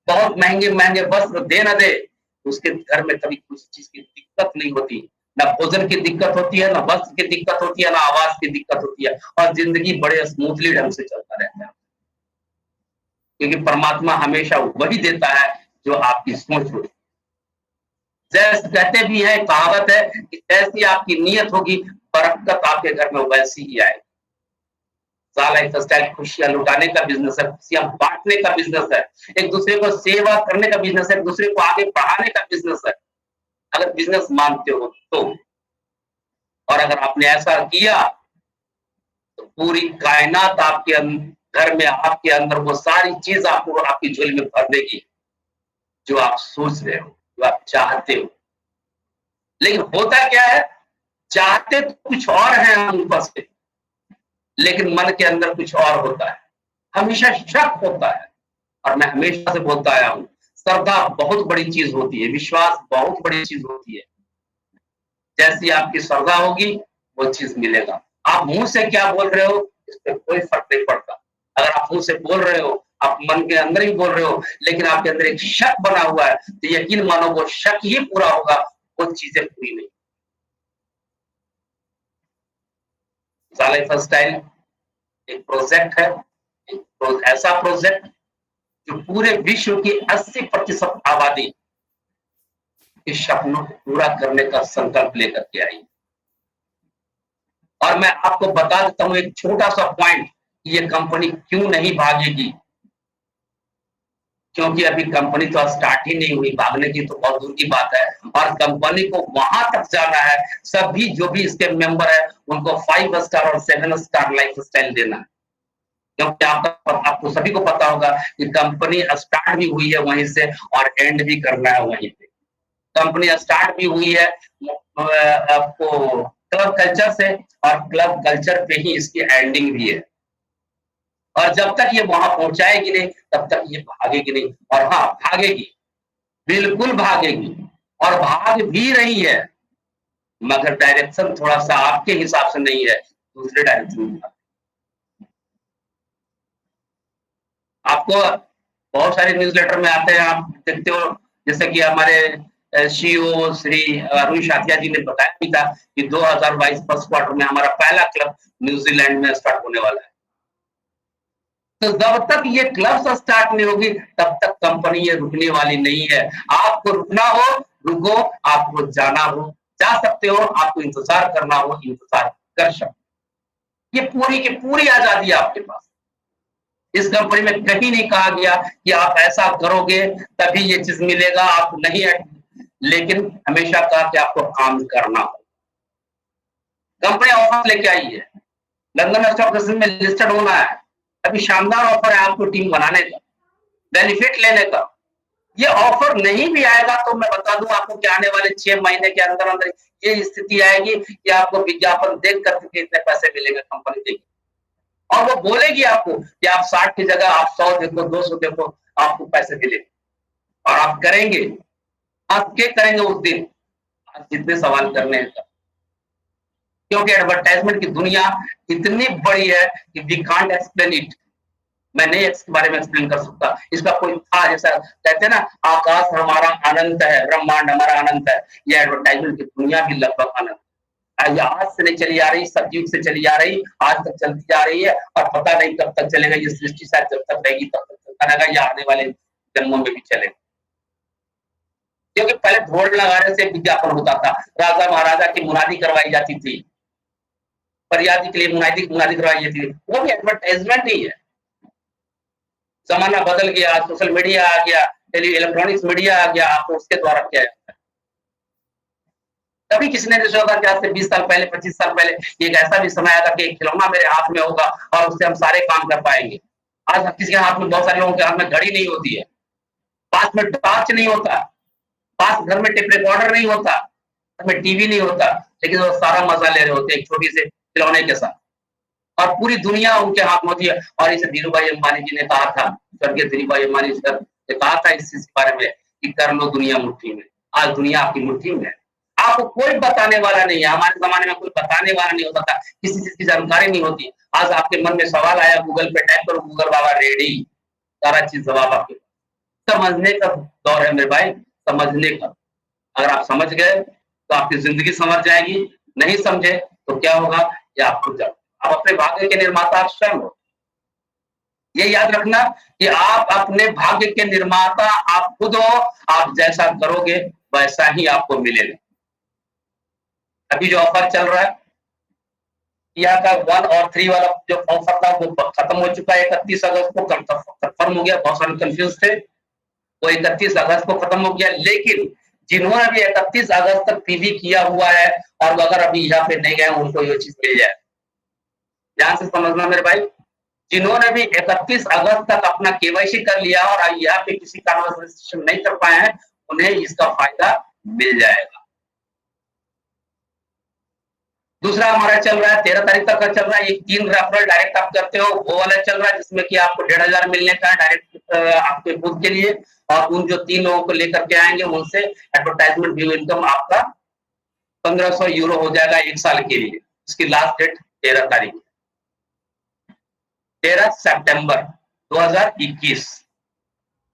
बहुत महंगे महंगे वस्त्र दे ना दे, उसके घर में कभी किसी चीज की दिक्कत नहीं होती, ना भोजन की दिक्कत होती है, ना वस्त्र की दिक्कत होती है, ना आवास की दिक्कत होती है, और जिंदगी बड़े स्मूथली ढंग से चलता रहता है, क्योंकि परमात्मा हमेशा वही देता है जो आपकी सोच होती है। जैसे कहते भी है, कहावत है कि जैसी आपकी नीयत होगी बरकत आपके घर में वैसी ही आएगी। लाइफ स्टाइल खुशियां लुटाने का बिजनेस है, खुशियां बांटने का बिजनेस है, एक दूसरे को सेवा करने का बिजनेस है, एक दूसरे को आगे बढ़ाने का बिजनेस है, अगर बिजनेस मानते हो तो। और अगर आपने ऐसा किया तो पूरी कायनात आपके घर में, आपके अंदर वो सारी चीज आपको आपकी झोली में भर देगी जो आप सोच रहे हो, जो आप चाहते हो। लेकिन होता क्या है, चाहते तो कुछ और है हम ऊपर से, लेकिन मन के अंदर कुछ और होता है, हमेशा शक होता है। और मैं हमेशा से बोलता आया हूं, श्रद्धा बहुत बड़ी चीज होती है, विश्वास बहुत बड़ी चीज होती है। जैसी आपकी श्रद्धा होगी वो चीज मिलेगा। आप मुंह से क्या बोल रहे हो इस पर कोई फर्क नहीं पड़ता। अगर आप मुंह से बोल रहे हो, आप मन के अंदर ही बोल रहे हो, लेकिन आपके अंदर एक शक बना हुआ है, तो यकीन मानो वो शक ही पूरा होगा, वो चीजें पूरी नहीं। लाइफ स्टाइल एक प्रोजेक्ट है, एक ऐसा प्रोजेक्ट जो पूरे विश्व की 80% आबादी के सपनों को पूरा करने का संकल्प लेकर के आई। और मैं आपको बता देता हूं एक छोटा सा पॉइंट, ये कंपनी क्यों नहीं भागेगी। क्योंकि अभी कंपनी तो स्टार्ट ही नहीं हुई, भागने की तो बहुत दूर की बात है। और कंपनी को वहां तक जाना है, सभी जो भी इसके मेंबर है उनको 5 स्टार और 7 स्टार लाइफ स्टाइल देना है। क्योंकि आपको सभी को पता होगा कि कंपनी स्टार्ट भी हुई है वहीं से और एंड भी करना है वहीं पे। कंपनी स्टार्ट भी हुई है आपको क्लब कल्चर से, और क्लब कल्चर पे ही इसकी एंडिंग भी है। और जब तक ये वहां पहुंचाएगी नहीं तब तक ये भागेगी नहीं। और हाँ, भागेगी, बिल्कुल भागेगी, और भाग भी रही है, मगर डायरेक्शन थोड़ा सा आपके हिसाब से नहीं है, दूसरे डायरेक्शन में। आपको बहुत सारे न्यूज़लेटर में आते हैं, आप देखते हो, जैसे कि हमारे सीईओ श्री अरुण साथिया जी ने बताया भी था कि 2022 फर्स्ट क्वार्टर में हमारा पहला क्लब न्यूजीलैंड में स्टार्ट होने वाला है। तो जब तक ये क्लब स्टार्ट नहीं होगी तब तक कंपनी ये रुकने वाली नहीं है। आपको रुकना हो रुको, आपको जाना हो जा सकते हो, आपको इंतजार करना हो इंतजार कर सकते। ये पूरी की पूरी आजादी है आपके पास। इस कंपनी में कहीं नहीं कहा गया कि आप ऐसा करोगे तभी ये चीज मिलेगा, आप नहीं है, लेकिन हमेशा कहा कि आपको काम करना हो। कंपनी ऑफर लेके आई है, लंदन स्टॉक एक्सचेंज में लिस्टेड होना है, अभी शानदार ऑफर है आपको टीम बनाने का, बेनिफिट लेने का। ये ऑफर नहीं भी आएगा तो मैं बता दूं आपको कि आने वाले 6 महीने के अंदर अंदर ये स्थिति आएगी कि आपको विज्ञापन देख करके इतने पैसे मिलेंगे, कंपनी देगी। और वो बोलेगी आपको कि आप 60 की जगह आप 100 देखो, 200 देखो, आपको पैसे मिले। और आप करेंगे, आप क्या करेंगे उस दिन, आप जितने सवाल करने हैं। क्योंकि एडवर्टाइजमेंट की दुनिया इतनी बड़ी है कि वी कांट एक्सप्लेन इट। मैं नहीं इसके बारे में एक्सप्लेन कर सकता। इसका कोई था, जैसा कहते हैं ना, आकाश हमारा अनंत है, ब्रह्मांड हमारा अनंत है, ये एडवर्टाइजमेंट की दुनिया भी लगभग अनंत है। आज से नहीं चली आ रही, सतयुग से चली आ रही, आज तक चलती जा रही है, और पता नहीं कब तक चलेगा ये सृष्टि। शायद जब तक रहेगी तब तक चलता रहेगा, या आने वाले जन्मों में भी चलेगा। क्योंकि पहले ढोल लगाने से विज्ञापन होता था, राजा महाराजा की मुनादी करवाई जाती थी, फरियादी के लिए मुनादी मुनादी करवाई जाती है, वो भी एडवर्टाइजमेंट ही है। जमाना बदल गया, सोशल मीडिया आ गया, इलेक्ट्रॉनिक्स मीडिया आ गया, आपको उसके द्वारा किया जाता है। कभी किसी ने सोचा कि आज से 20 साल पहले, 25 साल पहले एक ऐसा भी समय आएगा कि एक खिलौना मेरे हाथ में होगा और उससे हम सारे काम कर पाएंगे। आज किसी के हाथ में, बहुत सारे लोगों के हाथ में घड़ी नहीं होती है, पास में टॉर्च नहीं होता, पास घर में टेप रिकॉर्डर नहीं होता, घर में टीवी नहीं होता, लेकिन वो सारा मजा ले रहे होते हैं एक छोटी से खिलौने के साथ, और पूरी दुनिया उनके हाथ में होती है। और इसे धीरू भाई अंबानी जी ने कहा था, स्वर्गीय धीरू भाई अंबानी सर ने कहा था इस चीज के बारे में कि कर लो दुनिया मुट्ठी में। आज दुनिया आपकी मुट्ठी में है, आपको कोई बताने वाला नहीं है। हमारे जमाने में कोई बताने वाला नहीं होता था, किसी चीज की जानकारी नहीं होती। आज आपके मन में सवाल आया, गूगल पे टाइप करो, गूगल बाबा रेडी, सारा चीज जवाब आपके पास। समझने का दौर है मेरे भाई, समझने का। अगर आप समझ गए तो आपकी जिंदगी समझ जाएगी, नहीं समझे तो क्या होगा ये आप खुद जानो। आप अपने भाग्य के निर्माता आप स्वयं हो, ये याद रखना कि आप अपने भाग्य के निर्माता आप खुद हो। आप जैसा करोगे वैसा ही आपको मिलेगा। अभी जो ऑफर चल रहा है यहाँ का 1 और 3 वाला जो ऑफर था वो खत्म हो चुका है, 31 अगस्त को कंफर्म हो गया। बहुत सारे कंफ्यूज थे, वो 31 अगस्त को खत्म हो गया। लेकिन जिन्होंने भी 31 अगस्त तक पीवी किया हुआ है और अगर अभी यहाँ पे नहीं गए उनको ये चीज मिल जाए। ध्यान से समझना मेरे भाई, जिन्होंने भी 31 अगस्त तक अपना केवाईसी कर लिया और यहाँ पे किसी कारणवश रजिस्ट्रेशन नहीं कर पाए हैं, उन्हें इसका फायदा मिल जाएगा। दूसरा हमारा चल रहा है 13 तारीख तक का चल रहा है, ये 3 रेफरल डायरेक्ट आप करते हो, वो वाला चल रहा है जिसमें कि आपको 1500 मिलने का है डायरेक्ट आपके खुद के लिए, और उन जो 3 लोगों को लेकर के आएंगे उनसे एडवर्टाइजमेंट व्यू इनकम आपका 1500 यूरो हो जाएगा 1 साल के लिए। इसकी लास्ट डेट 13 तारीख, 13 सितंबर 2021।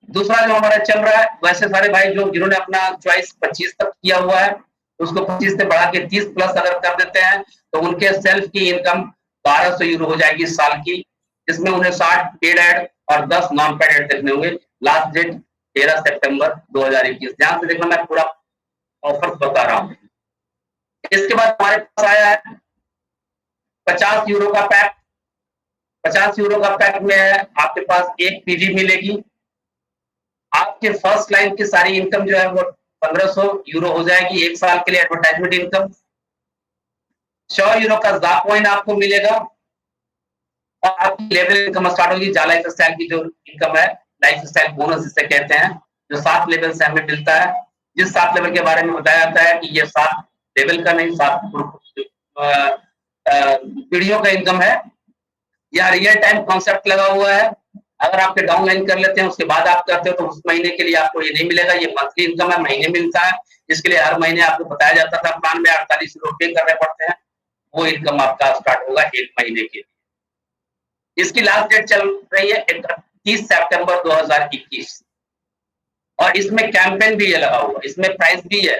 दूसरा जो हमारा चल रहा है, वैसे सारे भाई जो जिन्होंने अपना चॉइस 25 तक किया हुआ है उसको 25 से बढ़ा के 30 प्लस अगर कर देते हैं तो उनके सेल्फ की इनकम 1200 यूरो हो जाएगी साल की, जिसमें उन्हें 60 पेड एड और 10 नॉन पेड एड देखने होंगे। लास्ट डेट 13 सितंबर 2021। ध्यान से देखना, मैं पूरा ऑफर बता रहा हूं। इसके बाद हमारे पास आया है 50 यूरो का पैक। 50 यूरो का पैक में है आपके पास एक पीवी मिलेगी। आपके फर्स्ट लाइन की सारी इनकम जो है वो 1500 यूरो हो जाएगी 1 साल के लिए एडवर्टाइजमेंट इनकम। 100 यूरो का जा कॉइन आपको मिलेगा और आपकी लेवल इनकम स्टार्ट होगी। जा लाइफ स्टाइल की जो इनकम है, लाइफ स्टाइल बोनस जिसे कहते हैं, जो 7 लेवल से हमें मिलता है। जिस 7 लेवल के बारे में बताया जाता है कि ये 7 लेवल का नहीं, 7 पीढ़ियों का इनकम है। यह रियल टाइम कॉन्सेप्ट लगा हुआ है। अगर आपके डाउनलाइन कर लेते हैं उसके बाद आप करते हो तो उस महीने के लिए आपको ये नहीं मिलेगा। ये मंथली इनकम है, महीने मिलता है। इसके लिए हर महीने आपको बताया जाता था प्लान में 48 रुपए करने पड़ते हैं, वो इनकम आपका स्टार्ट होगा 1 महीने के लिए। इसकी लास्ट डेट चल रही है 31 सितंबर 2021 और इसमें कैंपेन भी ये लगा हुआ, इसमें प्राइस भी है।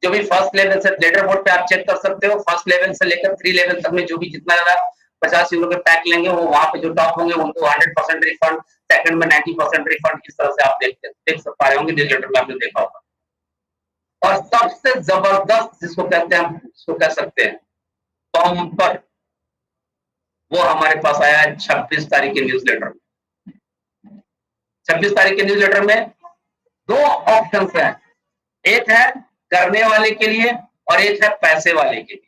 जो भी फर्स्ट लेवल से लेटर बोर्ड पे आप चेक कर सकते हो, फर्स्ट लेवल से लेकर 3 लेवल तक में जो भी जितना ज्यादा 50 यूरो के पैक लेंगे वो वहां पे जो टॉप होंगे उनको 100% रिफंड, सेकंड में 90% रिफंड। इस तरह से आप देख पा रहे होंगे, न्यूज़लेटर में आपने देखा होगा। और सबसे जबरदस्त जिसको कहते हैं, जिसको कह सकते हैं बम्पर, वो हमारे पास आया है 26 तारीख के न्यूज़लेटर में। 26 तारीख के न्यूज़लेटर में 2 ऑप्शंस हैं, एक है करने वाले के लिए और एक है पैसे वाले के लिए।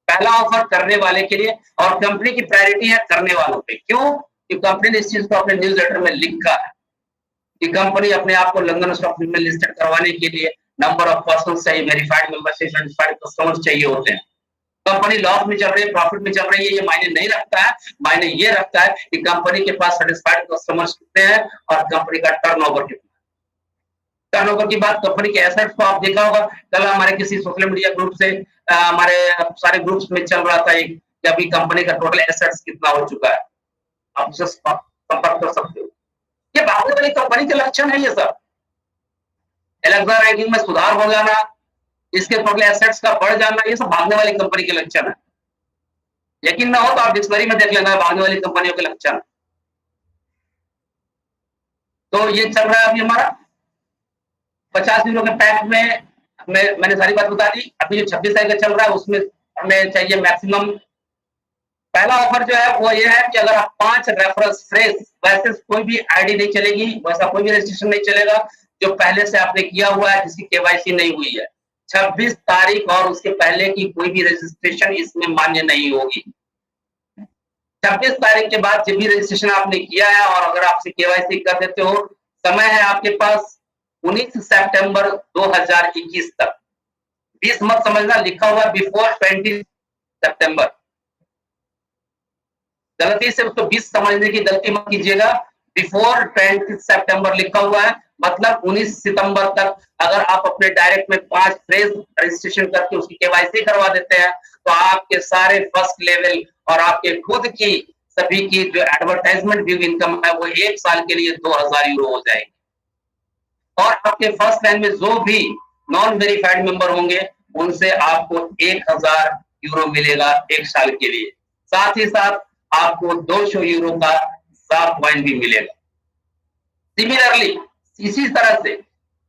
पहला ऑफर करने वाले के लिए और कंपनी की प्रायोरिटी है करने वालों पे। क्यों? कि कंपनी ने इस चीज को अपने न्यूज़लेटर में लिखा है कि कंपनी अपने आप को लंदन स्टॉक में लिस्टेड करवाने के लिए नंबर ऑफ पर्सन चाहिए, वेरीफाइड मेंबरशिप, सर्टिफाइड कस्टमर्स चाहिए होते हैं। कंपनी लॉस में चल रही है, प्रॉफिट में चल रही है, ये मायने नहीं रखता है। मायने ये रखता है कि कंपनी के पास सेटिस्फाइड कस्टमर्स कितने हैं और कंपनी का टर्नओवर कितना। टर्नओवर की बात, कंपनी के एसेट्स को आप देखा होगा, कल हमारे किसी सोशल मीडिया ग्रुप से हमारे सारे ग्रुप्स में चल रहा था एक कि अभी कंपनी का टोटल एसेट्स कितना हो चुका है, आप उससे संपर्क कर सकते हो। ये भागने वाली कंपनी के लक्षण है। ये सब एलेक्सा रैंकिंग में सुधार हो जाना, इसके टोटल एसेट्स का बढ़ जाना, ये सब भागने वाली कंपनी के लक्षण है। यकीन ना हो तो आप डिक्शनरी में देख लेना भागने वाली कंपनियों के लक्षण। तो ये चल रहा है अभी हमारा 50 यूरो के पैक में मैंने सारी बात बता दी। अभी जो 26 तारीख का चल रहा है उसमें हमें चाहिए मैक्सिमम पहला ऑफर जो है वो ये है कि अगर आप 5 रेफरेंस फ्रेश, वैसे कोई भी आईडी नहीं चलेगी, वैसा कोई भी रजिस्ट्रेशन नहीं चलेगा जो पहले से आपने किया हुआ है, जिसकी केवाईसी नहीं हुई है। 26 तारीख और उसके पहले की कोई भी रजिस्ट्रेशन इसमें मान्य नहीं होगी। 26 तारीख के बाद जब भी रजिस्ट्रेशन आपने किया है और अगर आपसे केवाईसी कर देते हो, समय है आपके पास 19 सितंबर 2021 तक। 20 मत समझना, लिखा हुआ बिफोर 20 सितंबर, गलती से उसको 20 समझने की गलती मत कीजिएगा। बिफोर 20 सितंबर लिखा हुआ है, मतलब 19 सितंबर तक अगर आप अपने डायरेक्ट में 5 फ्रेश रजिस्ट्रेशन करके उसकी केवाईसी करवा देते हैं तो आपके सारे फर्स्ट लेवल और आपके खुद की सभी की जो एडवर्टाइजमेंट व्यू इनकम है वो 1 साल के लिए 2000 यूरो हो जाएगी। और आपके फर्स्ट लाइन में जो भी नॉन वेरीफाइड मेंबर होंगे उनसे आपको 1000 यूरो मिलेगा 1 साल के लिए। साथ ही साथ आपको 200 यूरो का साफ कॉइन भी मिलेगा। सिमिलरली इसी तरह से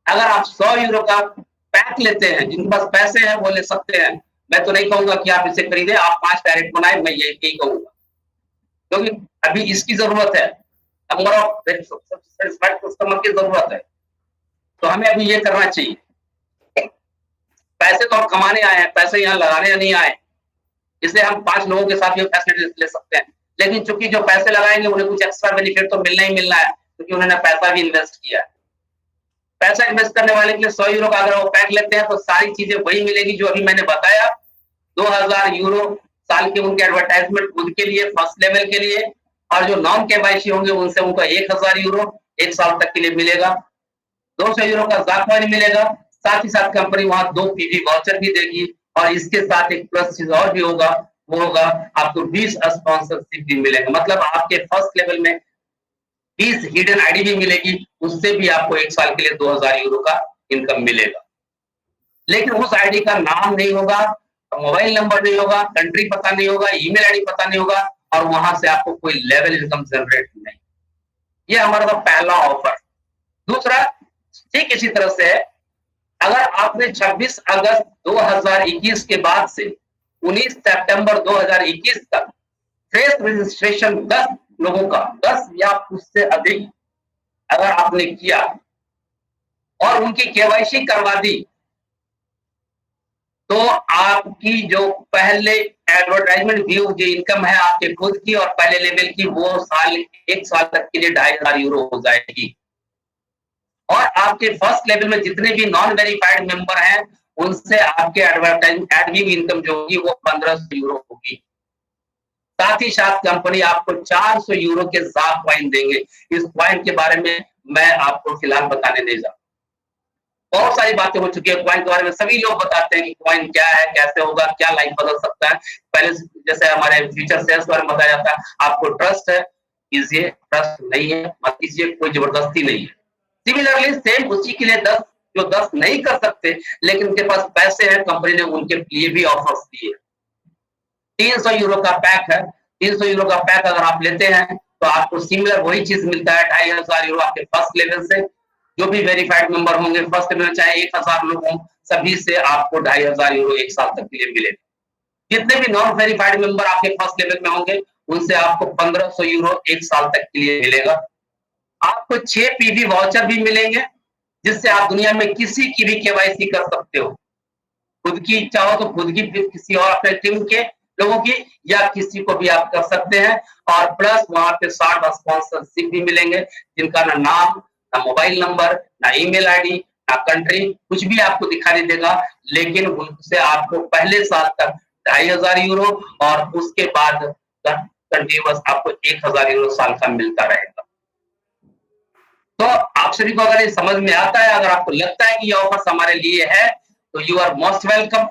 अगर आप 100 यूरो का पैक लेते हैं, जिनके पास पैसे हैं वो ले सकते हैं। मैं तो नहीं कहूंगा कि आप इसे खरीदें, आप 5 डायरेक्ट बनाए, मैं यही कहूंगा, क्योंकि अभी इसकी जरूरत है, नंबर ऑफ सेटिस्फाइड कस्टमर की जरूरत है, तो हमें अभी ये करना चाहिए। पैसे तो हम कमाने आए हैं, पैसे यहाँ लगाने नहीं आए, इसलिए हम 5 लोगों के साथ ये फैसिलिटी ले सकते हैं। लेकिन चूंकि जो पैसे लगाएंगे उन्हें कुछ एक्स्ट्रा बेनिफिट तो मिलना ही मिलना है, क्योंकि उन्होंने पैसा भी इन्वेस्ट किया है। पैसा इन्वेस्ट करने वाले के लिए 100 यूरो का अगर वो पैक लेते हैं तो सारी चीजें वही मिलेगी जो अभी मैंने बताया। 2000 यूरो साल के उनके एडवर्टाइजमेंट उनके लिए फर्स्ट लेवल के लिए, और जो नॉन केवाईसी होंगे उनसे उनका 1000 यूरो 1 साल तक के लिए मिलेगा। 200 यूरो का ज़ाकॉइन मिलेगा। साथ ही साथ कंपनी वहां 2 पीवी वाउचर भी देगी, और इसके साथ एक प्लस चीज और भी होगा, वो होगा आपको 20 स्पॉन्सरशिप भी मिलेगा। मतलब आपके फर्स्ट लेवल में 20 हिडन आईडी भी मिलेगी, उससे भी आपको 1 साल के लिए 2000 यूरो का इनकम मिलेगा। लेकिन उस आईडी का नाम नहीं होगा, मोबाइल नंबर नहीं होगा, कंट्री पता नहीं होगा, ईमेल आईडी पता नहीं होगा, और वहां से आपको कोई लेवल इनकम जनरेट नहीं। ये हमारा था पहला ऑफर। दूसरा ठीक इसी तरह से है, अगर आपने 26 अगस्त 2021 के बाद से 19 सितंबर 2021 तक फ्रेश रजिस्ट्रेशन 10 लोगों का, 10 या उससे अधिक अगर आपने किया और उनकी केवाईसी करवा दी, तो आपकी जो पहले एडवर्टाइजमेंट व्यू जो इनकम है आपके खुद की और पहले लेवल की, वो 1 साल तक के लिए 2500 यूरो हो जाएगी। और आपके फर्स्ट लेवल में जितने भी नॉन वेरीफाइड मेंबर हैं उनसे आपके एडवर्टाइजिंग इनकम जो होगी वो 1500 यूरो होगी। साथ ही साथ कंपनी आपको 400 यूरो के साथ कॉइन देंगे। इस कॉइन के बारे में मैं आपको फिलहाल बताने नहीं जा रहा। बहुत सारी बातें हो चुकी है कॉइन के बारे में, सभी लोग बताते हैं कि कॉइन क्या है, कैसे होगा, क्या लाइफ बदल सकता है। पहले जैसे हमारे फ्यूचर सेल्स बारे में बताया जाता है, आपको ट्रस्ट है कीजिए, ट्रस्ट नहीं है मत कीजिए, कोई जबरदस्ती नहीं है। सिमिलरली सेम उसी के लिए 10 जो 10 नहीं कर सकते लेकिन उनके पास पैसे हैं, कंपनी ने उनके लिए भी ऑफर्स दिए। 300 यूरो का पैक है। 300 यूरो का पैक अगर आप लेते हैं तो आपको सिमिलर वही चीज मिलता है, 2500 यूरो आपके फर्स्ट लेवल से। जो भी वेरीफाइड मेंबर होंगे फर्स्ट लेवल में, चाहे 1000 लोग हों, सभी से आपको 2500 यूरो 1 साल तक के लिए मिलेगा। जितने भी नॉन वेरीफाइड मेंबर आपके फर्स्ट लेवल में होंगे उनसे आपको 1500 यूरो 1 साल तक के लिए मिलेगा। आपको 6 पीवी वाउचर भी मिलेंगे, जिससे आप दुनिया में किसी की भी केवाईसी कर सकते हो। खुद की इच्छा हो तो खुद की, किसी और अपने टीम के लोगों की, या किसी को भी आप कर सकते हैं। और प्लस वहां पे 60 स्पॉन्सरशिप भी मिलेंगे, जिनका ना नाम, ना मोबाइल नंबर, ना ईमेल आईडी, ना कंट्री, कुछ भी आपको दिखाई देगा। लेकिन उनसे आपको पहले साल तक 2500 यूरो और उसके बाद कंटिन्यूअस आपको 1000 यूरो साल का मिलता रहेगा। तो आप सभी को अगर ये समझ में आता है, अगर आपको लगता है कि ये ऑफर्स हमारे लिए है, तो यू आर मोस्ट वेलकम।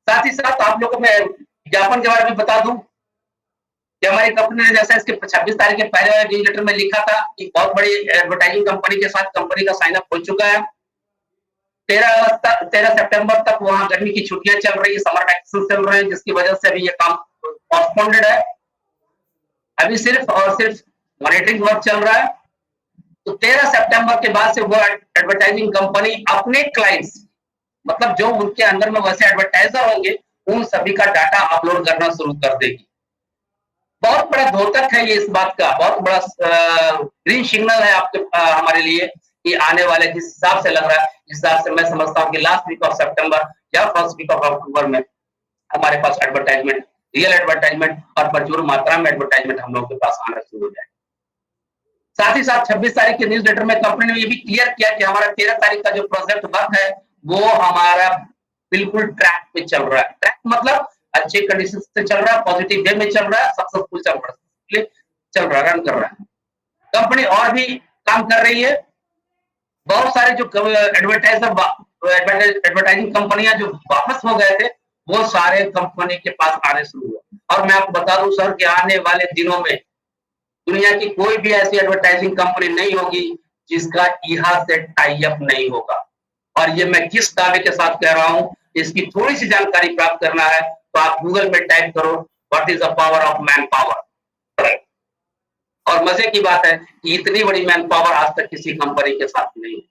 साथ ही साथ आप लोगों को मैं विज्ञापन के बारे में बता दूं कि हमारी कंपनी ने, जैसा इसके 26 तारीख के पहले वाले न्यूज़ लेटर में लिखा था कि बहुत बड़ी एडवर्टाइजिंग कंपनी के साथ कंपनी का साइन अप हो चुका है। 13 सितंबर तक वहां गर्मी की छुट्टियां चल रही है, समर वैकेशन चल रहे हैं, जिसकी वजह से अभी ये काम पोस्टपोन्ड है। अभी सिर्फ और सिर्फ मॉनिटरिंग वर्क चल रहा है। तो 13 सितंबर के बाद से वो एडवर्टाइजिंग कंपनी अपने क्लाइंट्स, मतलब जो उनके अंदर में वैसे एडवर्टाइजर होंगे, उन सभी का डाटा अपलोड करना शुरू कर देगी। बहुत बड़ा द्योतक है ये इस बात का, बहुत बड़ा ग्रीन सिग्नल है आपके हमारे लिए कि आने वाले जिस हिसाब से लग रहा है, जिस हिसाब से मैं समझता हूँ कि लास्ट वीक ऑफ सितंबर या फर्स्ट वीक ऑफ अक्टूबर में हमारे पास एडवर्टाइजमेंट, रियल एडवर्टाइजमेट और प्रचुर मात्रा में एडवर्टाइजमेंट हम लोगों के पास आना शुरू हो जाए। साथ ही साथ 26 तारीख के न्यूज लेटर में कंपनी ने ये भी क्लियर किया कि हमारा 13 तारीख का जो प्रोजेक्ट वर्क है वो हमारा बिल्कुल ट्रैक पे चल रहा है। ट्रैक मतलब अच्छे कंडीशन से चल रहा है, पॉजिटिव वे में चल रहा है, सक्सेसफुल चल रहा है, चल रहा है, रन कर रहा है। कंपनी और भी काम कर रही है। बहुत सारे जो एडवर्टाइजिंग कंपनियां जो वापस हो गए थे वो सारे कंपनी के पास आने शुरू हुए। और मैं आपको बता दूं सर कि आने वाले दिनों में दुनिया की कोई भी ऐसी एडवर्टाइजिंग कंपनी नहीं होगी जिसका यहाँ से टाई अप नहीं होगा। और ये मैं किस दावे के साथ कह रहा हूँ, इसकी थोड़ी सी जानकारी प्राप्त करना है तो आप गूगल में टाइप करो what is the power of man power. और मजे की बात है कि इतनी बड़ी मैन पावर आज तक किसी कंपनी के साथ नहीं।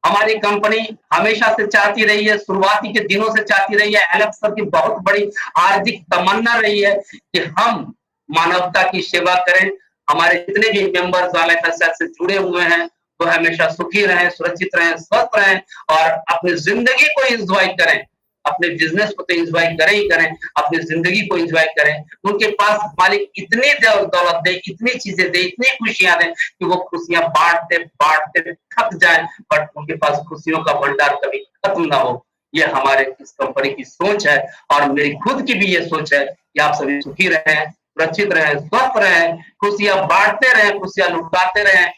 हमारी कंपनी हमेशा से चाहती रही है, शुरुआती के दिनों से चाहती रही है, एलेक्स सर की बहुत बड़ी हार्दिक तमन्ना रही है कि हम मानवता की सेवा करें। हमारे जितने भी मेंबर्स वाले से जुड़े हुए हैं वो हमेशा सुखी रहें, सुरक्षित रहें, स्वस्थ रहें और अपनी जिंदगी को एंजॉय करें। अपने बिजनेस को तो एंजॉय करें ही करें, अपनी जिंदगी को एंजॉय करें। उनके पास मालिक इतनी दौलत दे, इतनी चीजें दे, इतनी खुशियां दे कि वो खुशियां बांटते बांटते थक जाए, बट उनके पास खुशियों का भंडार कभी खत्म ना हो। ये हमारे इस कंपनी की सोच है और मेरी खुद की भी ये सोच है कि आप सभी सुखी रहें, सुरक्षित रहें, स्वस्थ रहें, खुशियां बांटते रहें, खुशियां लुटाते रहें।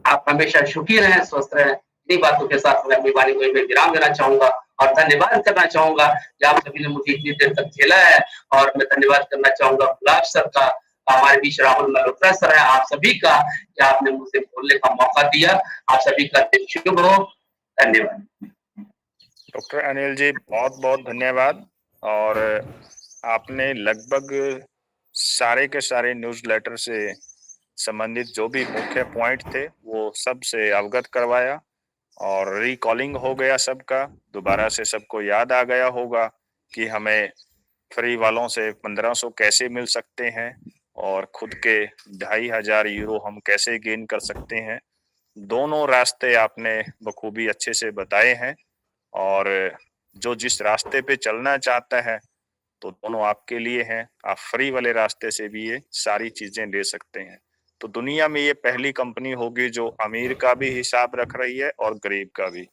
आप हमेशा सुखी रहें, स्वस्थ रहें। इन्हीं बातों के साथ मैं अपनी वाणी को विराम देना चाहूंगा और धन्यवाद करना चाहूंगा कि आप सभी ने मुझे इतनी देर तक झेला है। और मैं धन्यवाद करना चाहूंगा गुलाब सर का, हमारे बीच राहुल मल्होत्रा सर है, आप सभी का कि आपने मुझे बोलने का मौका दिया। आप सभी का दिन शुभ हो। धन्यवाद डॉक्टर अनिल जी, बहुत बहुत धन्यवाद। और आपने लगभग सारे के सारे न्यूज लेटर से संबंधित जो भी मुख्य पॉइंट थे वो सब से अवगत करवाया और रिकॉलिंग हो गया सबका, दोबारा से सबको याद आ गया होगा कि हमें फ्री वालों से 1500 कैसे मिल सकते हैं और खुद के 2500 यूरो हम कैसे गेन कर सकते हैं। दोनों रास्ते आपने बखूबी अच्छे से बताए हैं और जो जिस रास्ते पे चलना चाहता है तो दोनों आपके लिए हैं। आप फ्री वाले रास्ते से भी ये सारी चीजें ले सकते हैं। तो दुनिया में ये पहली कंपनी होगी जो अमीर का भी हिसाब रख रही है और गरीब का भी,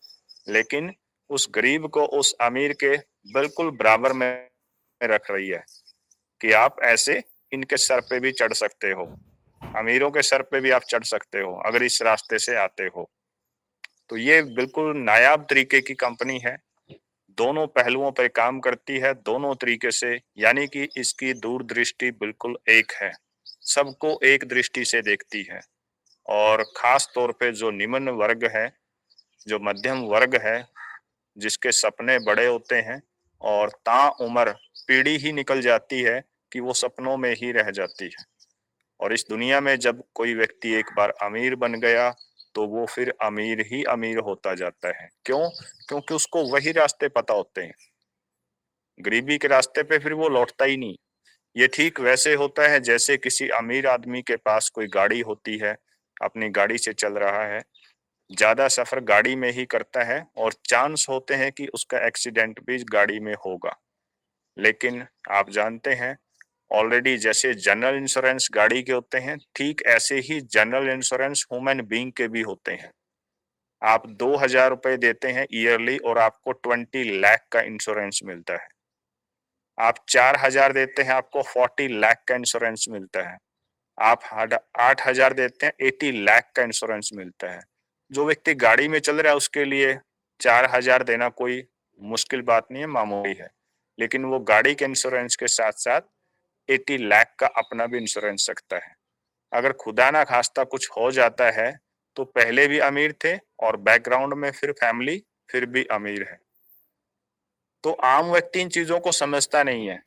लेकिन उस गरीब को उस अमीर के बिल्कुल बराबर में रख रही है कि आप ऐसे इनके सर पे भी चढ़ सकते हो, अमीरों के सर पे भी आप चढ़ सकते हो अगर इस रास्ते से आते हो। तो ये बिल्कुल नायाब तरीके की कंपनी है, दोनों पहलुओं पर काम करती है, दोनों तरीके से, यानी कि इसकी दूरदृष्टि बिल्कुल एक है, सबको एक दृष्टि से देखती है। और खास तौर पे जो निम्न वर्ग है, जो मध्यम वर्ग है, जिसके सपने बड़े होते हैं और ताउम्र पीढ़ी ही निकल जाती है कि वो सपनों में ही रह जाती है। और इस दुनिया में जब कोई व्यक्ति एक बार अमीर बन गया तो वो फिर अमीर ही अमीर होता जाता है। क्यों? क्योंकि उसको वही रास्ते पता होते हैं, गरीबी के रास्ते पे फिर वो लौटता ही नहीं। ये ठीक वैसे होता है जैसे किसी अमीर आदमी के पास कोई गाड़ी होती है, अपनी गाड़ी से चल रहा है, ज्यादा सफर गाड़ी में ही करता है और चांस होते हैं कि उसका एक्सीडेंट भी गाड़ी में होगा। लेकिन आप जानते हैं ऑलरेडी जैसे जनरल इंश्योरेंस गाड़ी के होते हैं, ठीक ऐसे ही जनरल इंश्योरेंस ह्यूमन बीइंग के भी होते हैं। आप 2000 रुपए देते हैं ईयरली और आपको 20 लाख का इंश्योरेंस मिलता है। आप 4000 देते हैं, आपको 40 लाख का इंश्योरेंस मिलता है। आप 8000 देते हैं, 80 लाख का इंश्योरेंस मिलता है। जो व्यक्ति गाड़ी में चल रहा है उसके लिए 4000 देना कोई मुश्किल बात नहीं है, मामूली है। लेकिन वो गाड़ी के इंश्योरेंस के साथ साथ 80 लाख का अपना भी इंश्योरेंस रखता है। अगर खुदा ना खास्ता कुछ हो जाता है तो पहले भी अमीर थे और बैकग्राउंड में फिर फैमिली फिर भी अमीर है। तो आम व्यक्ति इन चीजों को समझता नहीं है,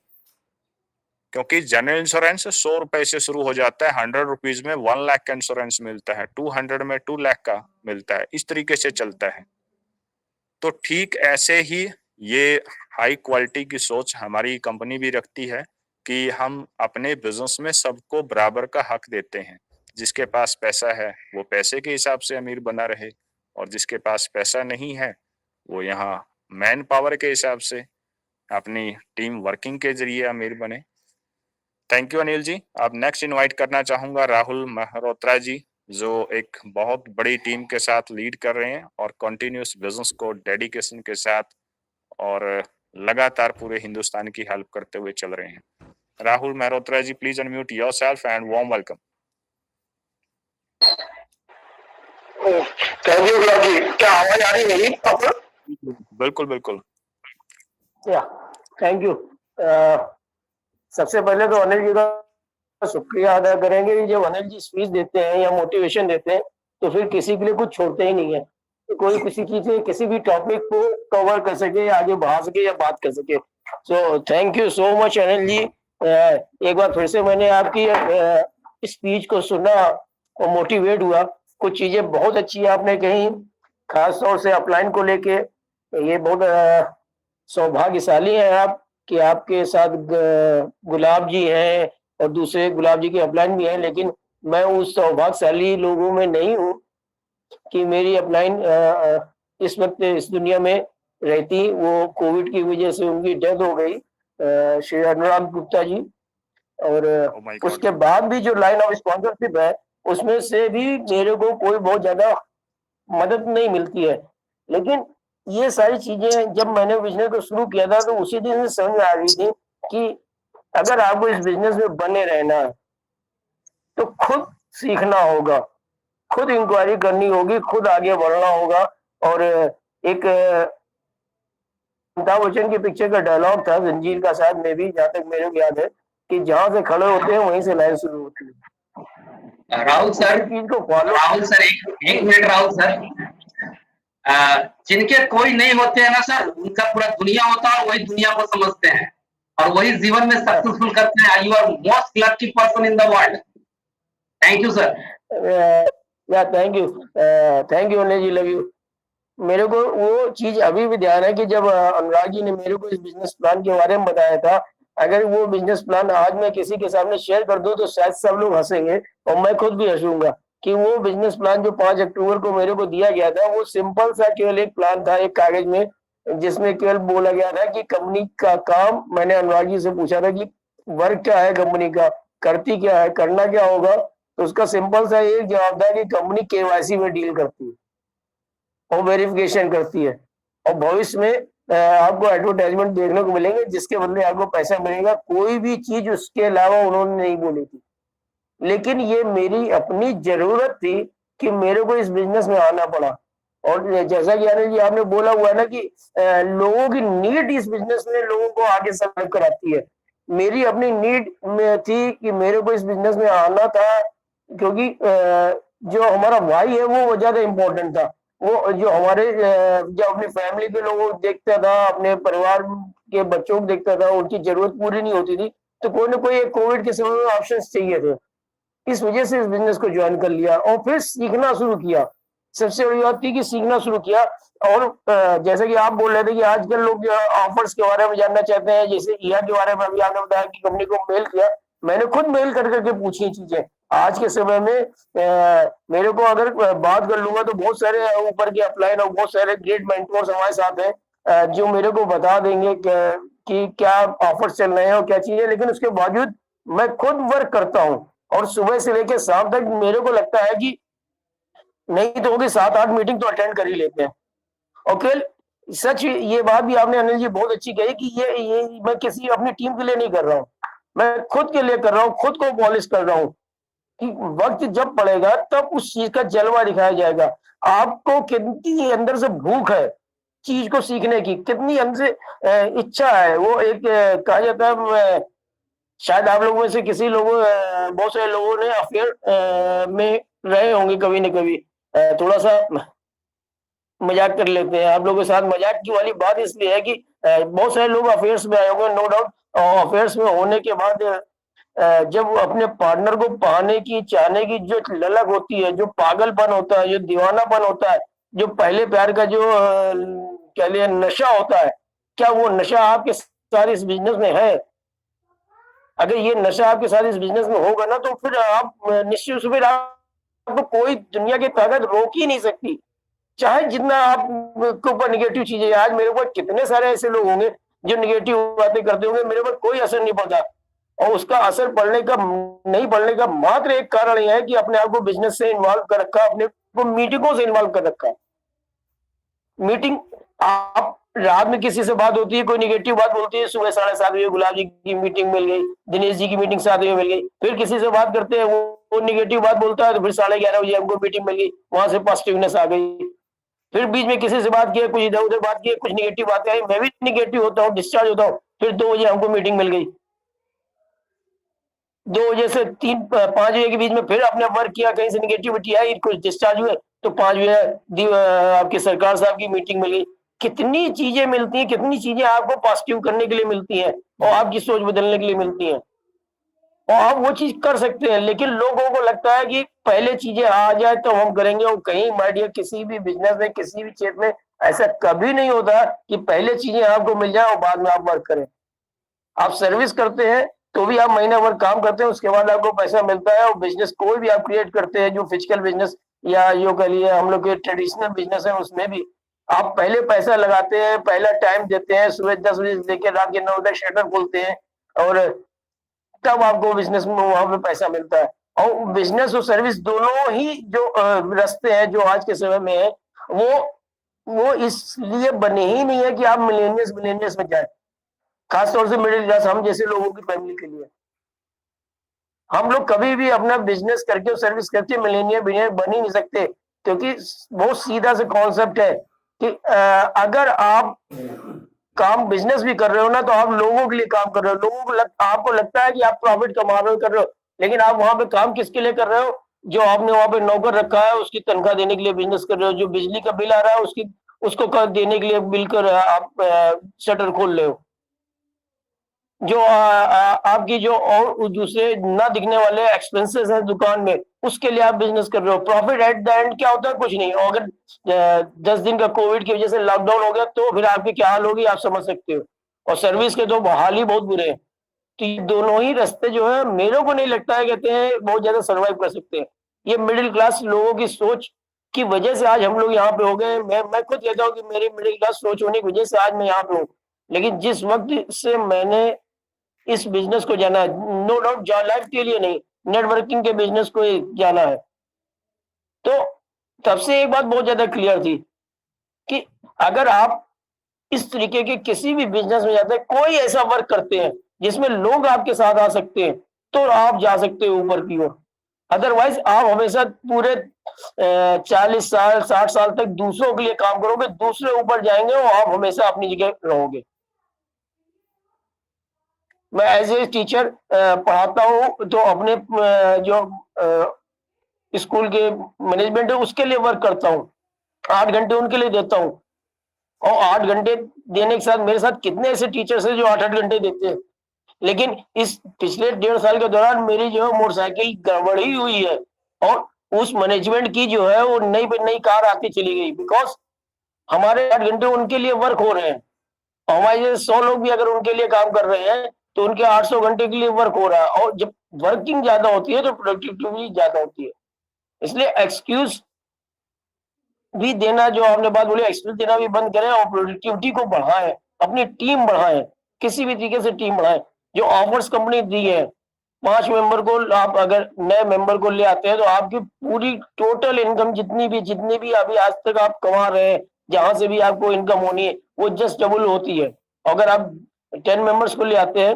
क्योंकि जनरल इंश्योरेंस 100 रुपए से शुरू हो जाता है, 100 रुपीज में 1 लाख का इंश्योरेंस मिलता है, 200 में 2 लाख का मिलता है, इस तरीके से चलता है। तो ठीक ऐसे ही ये हाई क्वालिटी की सोच हमारी कंपनी भी रखती है कि हम अपने बिजनेस में सबको बराबर का हक देते हैं। जिसके पास पैसा है वो पैसे के हिसाब से अमीर बना रहे, और जिसके पास पैसा नहीं है वो यहाँ मैन पावर के हिसाब से अपनी टीम वर्किंग के जरिए अमीर बने। थैंक यू अनिल जी। अब नेक्स्ट इनवाइट करना चाहूंगा राहुल मल्होत्रा जी, जो एक बहुत बड़ी टीम के साथ लीड कर रहे हैं और कंटिन्यूस बिजनेस को डेडिकेशन के साथ और लगातार पूरे हिंदुस्तान की हेल्प करते हुए चल रहे हैं। Rahul Malhotra ji, please unmute yourself and warm welcome. Thank you Gulab ji. क्या आवाज आ रही है मेरी आपको? बिल्कुल बिल्कुल। या थैंक यू। सबसे पहले तो अनिल जी का शुक्रिया अदा करेंगे कि जब अनिल जी स्पीच देते हैं या मोटिवेशन देते हैं तो फिर किसी के लिए कुछ छोड़ते ही नहीं है, तो कोई किसी चीज से किसी भी टॉपिक को कवर कर सके, आगे बढ़ा सके या बात कर सके। So thank you so much Anil ji. एक बार फिर से मैंने आपकी स्पीच को सुना और मोटिवेट हुआ। कुछ चीजें बहुत अच्छी आपने कही, खास तौर से अपलाइन को लेके। ये बहुत सौभाग्यशाली हैं आप कि आपके साथ गुलाब जी हैं और दूसरे गुलाब जी के अपलाइन भी हैं, लेकिन मैं उस सौभाग्यशाली लोगों में नहीं हूँ कि मेरी अपलाइन इस वक्त इस दुनिया में रहती। वो कोविड की वजह से उनकी डेथ हो गई, श्री अनुराग गुप्ता जी। और Oh my God. उसके बाद भी जो लाइन ऑफ स्पॉन्सरशिप है उसमें से भी मेरे को कोई बहुत ज्यादा मदद नहीं मिलती है। लेकिन ये सारी चीजें जब मैंने बिजनेस को शुरू किया था तो उसी दिन से समझ में आ गई थी कि अगर आपको इस बिजनेस में बने रहना है तो खुद सीखना होगा, खुद इंक्वायरी करनी होगी, खुद आगे बढ़ना होगा। और एक अमिताभ बच्चन की पिक्चर का डायलॉग था जंजीर का, शायद में भी, जहां तक मेरे को याद है, कि जहां से खड़े होते हैं वहीं से लाइन शुरू होती है। राहुल सर, चीज को फॉलो। राहुल सर, एक मिनट राहुल सर। जिनके कोई नहीं होते हैं ना सर, उनका पूरा दुनिया होता है, वही दुनिया को समझते हैं और वही जीवन में सक्सेसफुल करते हैं। You are most lucky person in the world. Thank you sir. या thank you Anil ji, love you. मेरे को वो चीज अभी भी ध्यान है कि जब अनुराग जी ने मेरे को इस बिजनेस प्लान के बारे में बताया था, अगर वो बिजनेस प्लान आज मैं किसी के सामने शेयर कर दूं तो शायद सब लोग हंसेंगे और मैं खुद भी हंसूंगा कि वो बिजनेस प्लान जो 5 अक्टूबर को मेरे को दिया गया था वो सिंपल सा केवल एक प्लान था, एक कागज में, जिसमें केवल बोला गया था कि कंपनी का काम। मैंने अनुराग जी से पूछा था कि वर्क क्या है कंपनी का, करती क्या है, करना क्या होगा, तो उसका सिंपल सा एक जवाब था कि कंपनी केवाईसी में डील करती है और वेरिफिकेशन करती है और भविष्य में आपको एडवर्टाइजमेंट देखने को मिलेंगे जिसके बदले आपको पैसा मिलेगा। कोई भी चीज उसके अलावा उन्होंने नहीं बोली थी। लेकिन ये मेरी अपनी जरूरत थी कि मेरे को इस बिजनेस में आना पड़ा। और जैसा कि अनिल जी आपने बोला हुआ है ना कि लोगों की नीड इस बिजनेस में लोगों को आगे सर्व कराती है। मेरी अपनी नीड में थी कि मेरे को इस बिजनेस में आना था, क्योंकि जो हमारा भाई है वो ज्यादा इम्पोर्टेंट था। वो जो हमारे जो अपनी फैमिली के लोगों को देखता था, अपने परिवार के बच्चों को देखता था, उनकी जरूरत पूरी नहीं होती थी, तो कोई ना कोई कोविड के समय में ऑप्शन चाहिए थे। इस वजह से इस बिजनेस को ज्वाइन कर लिया और फिर सीखना शुरू किया। सबसे बड़ी बात थी कि सीखना शुरू किया। और जैसे कि आप बोल रहे थे कि आजकल लोग ऑफर्स के बारे में जानना चाहते हैं, जैसे ईआर के बारे में अभी आपने बताया कि कंपनी को मेल किया, मैंने खुद मेल कर करके पूछी चीजें। आज के समय में मेरे को अगर बात कर लूंगा तो बहुत सारे ऊपर के अपलाइन और बहुत सारे ग्रेट मेंटोर्स हमारे साथ हैं जो मेरे को बता देंगे कि क्या ऑफर चल रहे हैं और क्या चीजें। लेकिन उसके बावजूद मैं खुद वर्क करता हूँ और सुबह से लेकर शाम तक मेरे को लगता है कि नहीं तो होगी 7-8 मीटिंग तो अटेंड कर ही लेते हैं। और केवल सच ये बात भी आपने अनिल जी बहुत अच्छी कही कि ये मैं किसी अपनी टीम के लिए नहीं कर रहा हूँ, मैं खुद के लिए कर रहा हूँ, खुद को पॉलिश कर रहा हूँ कि वक्त जब पड़ेगा तब उस चीज का जलवा दिखाया जाएगा। आपको कितनी अंदर से भूख है चीज को सीखने की, कितनी अंदर से इच्छा है। वो एक कहा जाता है, शायद आप लोगों में से किसी लोगों बहुत सारे लोगों ने अफेयर में रहे होंगे कभी न कभी। थोड़ा सा मजाक कर लेते हैं आप लोगों के साथ। मजाक की वाली बात इसलिए है कि बहुत सारे लोग अफेयर्स में आए होंगे, नो डाउट। और अफेयर्स में होने के बाद जब अपने पार्टनर को पाने की, चाहने की जो ललक होती है, जो पागलपन होता है, जो दीवानापन होता है, जो पहले प्यार का जो कह लिए नशा होता है, क्या वो नशा आपके सारे इस बिजनेस में है? अगर ये नशा आपके साथ इस बिजनेस में होगा ना, तो फिर आप निश्चित रूप से फिर आपको कोई दुनिया की ताकत रोक ही नहीं सकती, चाहे जितना आप के ऊपर निगेटिव चीजें। आज मेरे ऊपर कितने सारे ऐसे लोग होंगे जो निगेटिव बातें करते होंगे, मेरे ऊपर कोई असर नहीं पड़ता, और उसका असर पड़ने का नहीं पड़ने का मात्र एक कारण यह है कि अपने आप को बिजनेस से इन्वॉल्व कर रखा, अपने को मीटिंगों से इन्वॉल्व कर रखा। मीटिंग, आप रात में किसी से बात होती है, कोई निगेटिव बात बोलती है, सुबह 7:30 गुलाब जी की मीटिंग मिल गई, दिनेश जी की मीटिंग 7 बजे मिल गई, फिर किसी से बात करते हैं, वो निगेटिव बात बोलता है, तो फिर 11:30 बजे हमको मीटिंग मिल गई, वहां से पॉजिटिवनेस आ गई। फिर बीच में किसी से बात किया, कुछ इधर उधर बात की, कुछ निगेटिव बातें आई, मैं भी निगेटिव होता हूँ, डिस्चार्ज होता हूँ, फिर 2 बजे हमको मीटिंग मिल गई। 2 बजे से 5 बजे के बीच में फिर अपने वर्क किया, कहीं से निगेटिविटी आई, कुछ डिस्चार्ज हुए, तो 5 बजे आपकी सरकार साहब की मीटिंग मिल गई। कितनी चीजें मिलती हैं, कितनी चीजें आपको पॉजिटिव करने के लिए मिलती हैं और आपकी सोच बदलने के लिए मिलती हैं, और आप वो चीज कर सकते हैं। लेकिन लोगों को लगता है कि पहले चीजें आ जाए तो हम करेंगे, और कहीं माय डियर किसी भी बिजनेस में, किसी भी क्षेत्र में ऐसा कभी नहीं होता कि पहले चीजें आपको मिल जाए और बाद में आप वर्क करें। आप सर्विस करते हैं तो भी आप महीना भर काम करते हैं, उसके बाद आपको पैसा मिलता है। और बिजनेस कोई भी आप क्रिएट करते हैं, जो फिजिकल बिजनेस या जो कह लिए हम लोग के ट्रेडिशनल बिजनेस है, उसमें भी आप पहले पैसा लगाते हैं, पहला टाइम देते हैं, सुबह 10 बजे से लेकर रात के 9 बजे तक शटर खोलते हैं, और तब आपको बिजनेस में वहां पे पैसा मिलता है। और बिजनेस और सर्विस दोनों ही जो रास्ते हैं जो आज के समय में है, वो इसलिए बने ही नहीं है कि आप मिलेनियस में जाए, खासतौर से मिडिल क्लास हम जैसे लोगों की फैमिली के लिए। हम लोग कभी भी अपना बिजनेस करके और सर्विस करके मिलेनियर बन ही नहीं सकते, क्योंकि बहुत सीधा सा कॉन्सेप्ट है कि अगर आप काम बिजनेस भी कर रहे हो ना, तो आप लोगों के लिए काम कर रहे हो। लोगों को आपको लगता है कि आप प्रॉफिट कमा रहे हो, कर रहे हो, लेकिन आप वहां पे काम किसके लिए कर रहे हो? जो आपने वहां पे नौकर रखा है उसकी तनख्वाह देने के लिए बिजनेस कर रहे हो। जो बिजली का बिल आ रहा है उसको कर देने के लिए बिल कर आप शटर खोल रहे हो। जो आपकी जो और दूसरे ना दिखने वाले एक्सपेंसेस हैं दुकान में, उसके लिए आप बिजनेस कर रहे हो। प्रॉफिट एट द एंड क्या होता है? कुछ नहीं। और अगर 10 दिन का कोविड की वजह से लॉकडाउन हो गया तो फिर आपकी क्या हाल होगी आप समझ सकते हो। और सर्विस के तो हाल ही बहुत बुरे हैं। तो ये दोनों ही रास्ते जो है मेरे को नहीं लगता है कहते हैं बहुत ज्यादा सर्वाइव कर सकते हैं। ये मिडिल क्लास लोगों की सोच की वजह से आज हम लोग यहाँ पे हो गए। मैं खुद कहता हूँ कि मेरी मिडिल क्लास सोच होने की वजह से आज मैं यहाँ पे हूँ। लेकिन जिस वक्त से मैंने इस बिजनेस को जाना है, नो डाउट लाइफ के लिए नहीं, नेटवर्किंग के बिजनेस को जाना है, तो तब से एक बात बहुत ज्यादा क्लियर थी कि अगर आप इस तरीके के किसी भी बिजनेस में जाते हैं, कोई ऐसा वर्क करते हैं जिसमें लोग आपके साथ आ सकते हैं, तो आप जा सकते हो ऊपर की ओर। अदरवाइज आप हमेशा पूरे 40 साल 60 साल तक दूसरों के लिए काम करोगे, दूसरे ऊपर जाएंगे और आप हमेशा अपनी जगह रहोगे। मैं एज ए टीचर पढ़ाता हूँ, तो अपने जो स्कूल के मैनेजमेंट है उसके लिए वर्क करता हूँ। 8 घंटे उनके लिए देता हूँ, और 8 घंटे देने के साथ मेरे साथ कितने ऐसे टीचर्स हैं जो 8-8 घंटे देते हैं। लेकिन इस पिछले 1.5 साल के दौरान मेरी जो है मोटरसाइकिल गड़बड़ी हुई है, और उस मैनेजमेंट की जो है वो नई कार आती चली गई, बिकॉज हमारे 8 घंटे उनके लिए वर्क हो रहे हैं। हमारे जैसे 100 लोग भी अगर उनके लिए काम कर रहे हैं तो उनके 800 घंटे के लिए वर्क हो रहा है। और जब वर्किंग ज्यादा होती है तो प्रोडक्टिविटी भी ज्यादा होती है। इसलिए एक्सक्यूज भी देना, जो आपने बात बोली, एक्सक्यूज देना भी बंद करें और प्रोडक्टिविटी को बढ़ाएं, अपनी टीम बढ़ाएं, किसी भी तरीके से टीम बढ़ाएं। जो ऑफर्स कंपनी दी है, 5 मेंबर को आप अगर नए मेंबर को ले आते हैं तो आपकी पूरी टोटल इनकम जितनी भी अभी आज तक आप कमा रहे हैं, जहां से भी आपको इनकम होनी है, वो जस्ट डबल होती है। अगर आप 10 मेंबर्स को ले आते हैं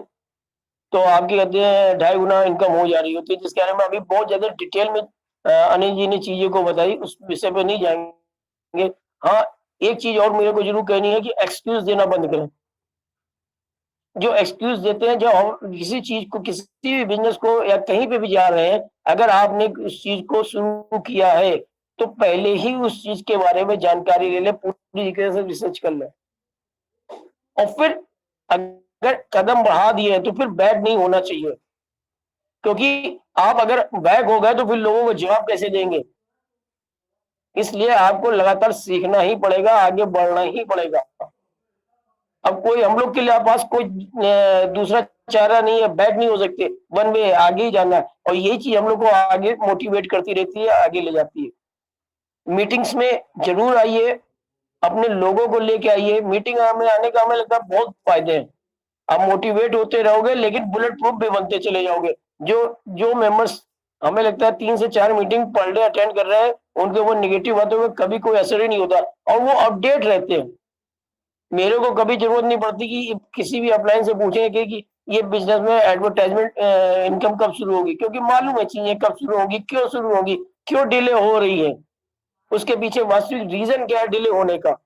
तो आपकी कहते हैं 2.5 गुना इनकम हो जा रही होती है, जिसके बारे में अभी बहुत ज्यादा डिटेल में अनिल जी ने चीजों को बताई, उस विषय पे नहीं जाएंगे। हाँ, एक चीज और मेरे को जरूर कहनी है कि एक्सक्यूज देना बंद करें। जो एक्सक्यूज देते हैं, जब हम किसी चीज को, किसी भी बिजनेस को या कहीं पे भी जा रहे हैं, अगर आपने उस चीज को शुरू किया है तो पहले ही उस चीज के बारे में जानकारी ले ले, पूरी तरीके से रिसर्च कर ले, और फिर अगर कदम बढ़ा दिए तो फिर बैक नहीं होना चाहिए। क्योंकि आप अगर बैक हो गए तो फिर लोगों को जवाब कैसे देंगे? इसलिए आपको लगातार सीखना ही पड़ेगा, आगे बढ़ना ही पड़ेगा। अब कोई हम लोग के लिए पास कोई दूसरा चारा नहीं है, बैक नहीं हो सकते, वन वे आगे ही जाना है। और यही चीज हम लोग को आगे मोटिवेट करती रहती है, आगे ले जाती है। मीटिंग्स में जरूर आइए, अपने लोगों को लेके आइए। मीटिंग में आने का हमें लगता है बहुत फायदे हैं। आप मोटिवेट होते रहोगे, लेकिन बुलेट प्रूफ भी बनते चले जाओगे। जो जो मेंबर्स हमें लगता है 3 से 4 मीटिंग पर डे अटेंड कर रहे हैं, उनके वो नेगेटिव बातों में कभी कोई असर ही नहीं होता, और वो अपडेट रहते हैं। मेरे को कभी जरूरत नहीं पड़ती कि किसी भी अपलाइन से पूछें कि ये बिजनेस में एडवर्टाइजमेंट इनकम कब शुरू होगी, क्योंकि मालूम है चीजें कब शुरू होगी, क्यों शुरू होगी, क्यों डिले हो रही है, उसके पीछे वास्तविक रीजन क्या है डिले होने का।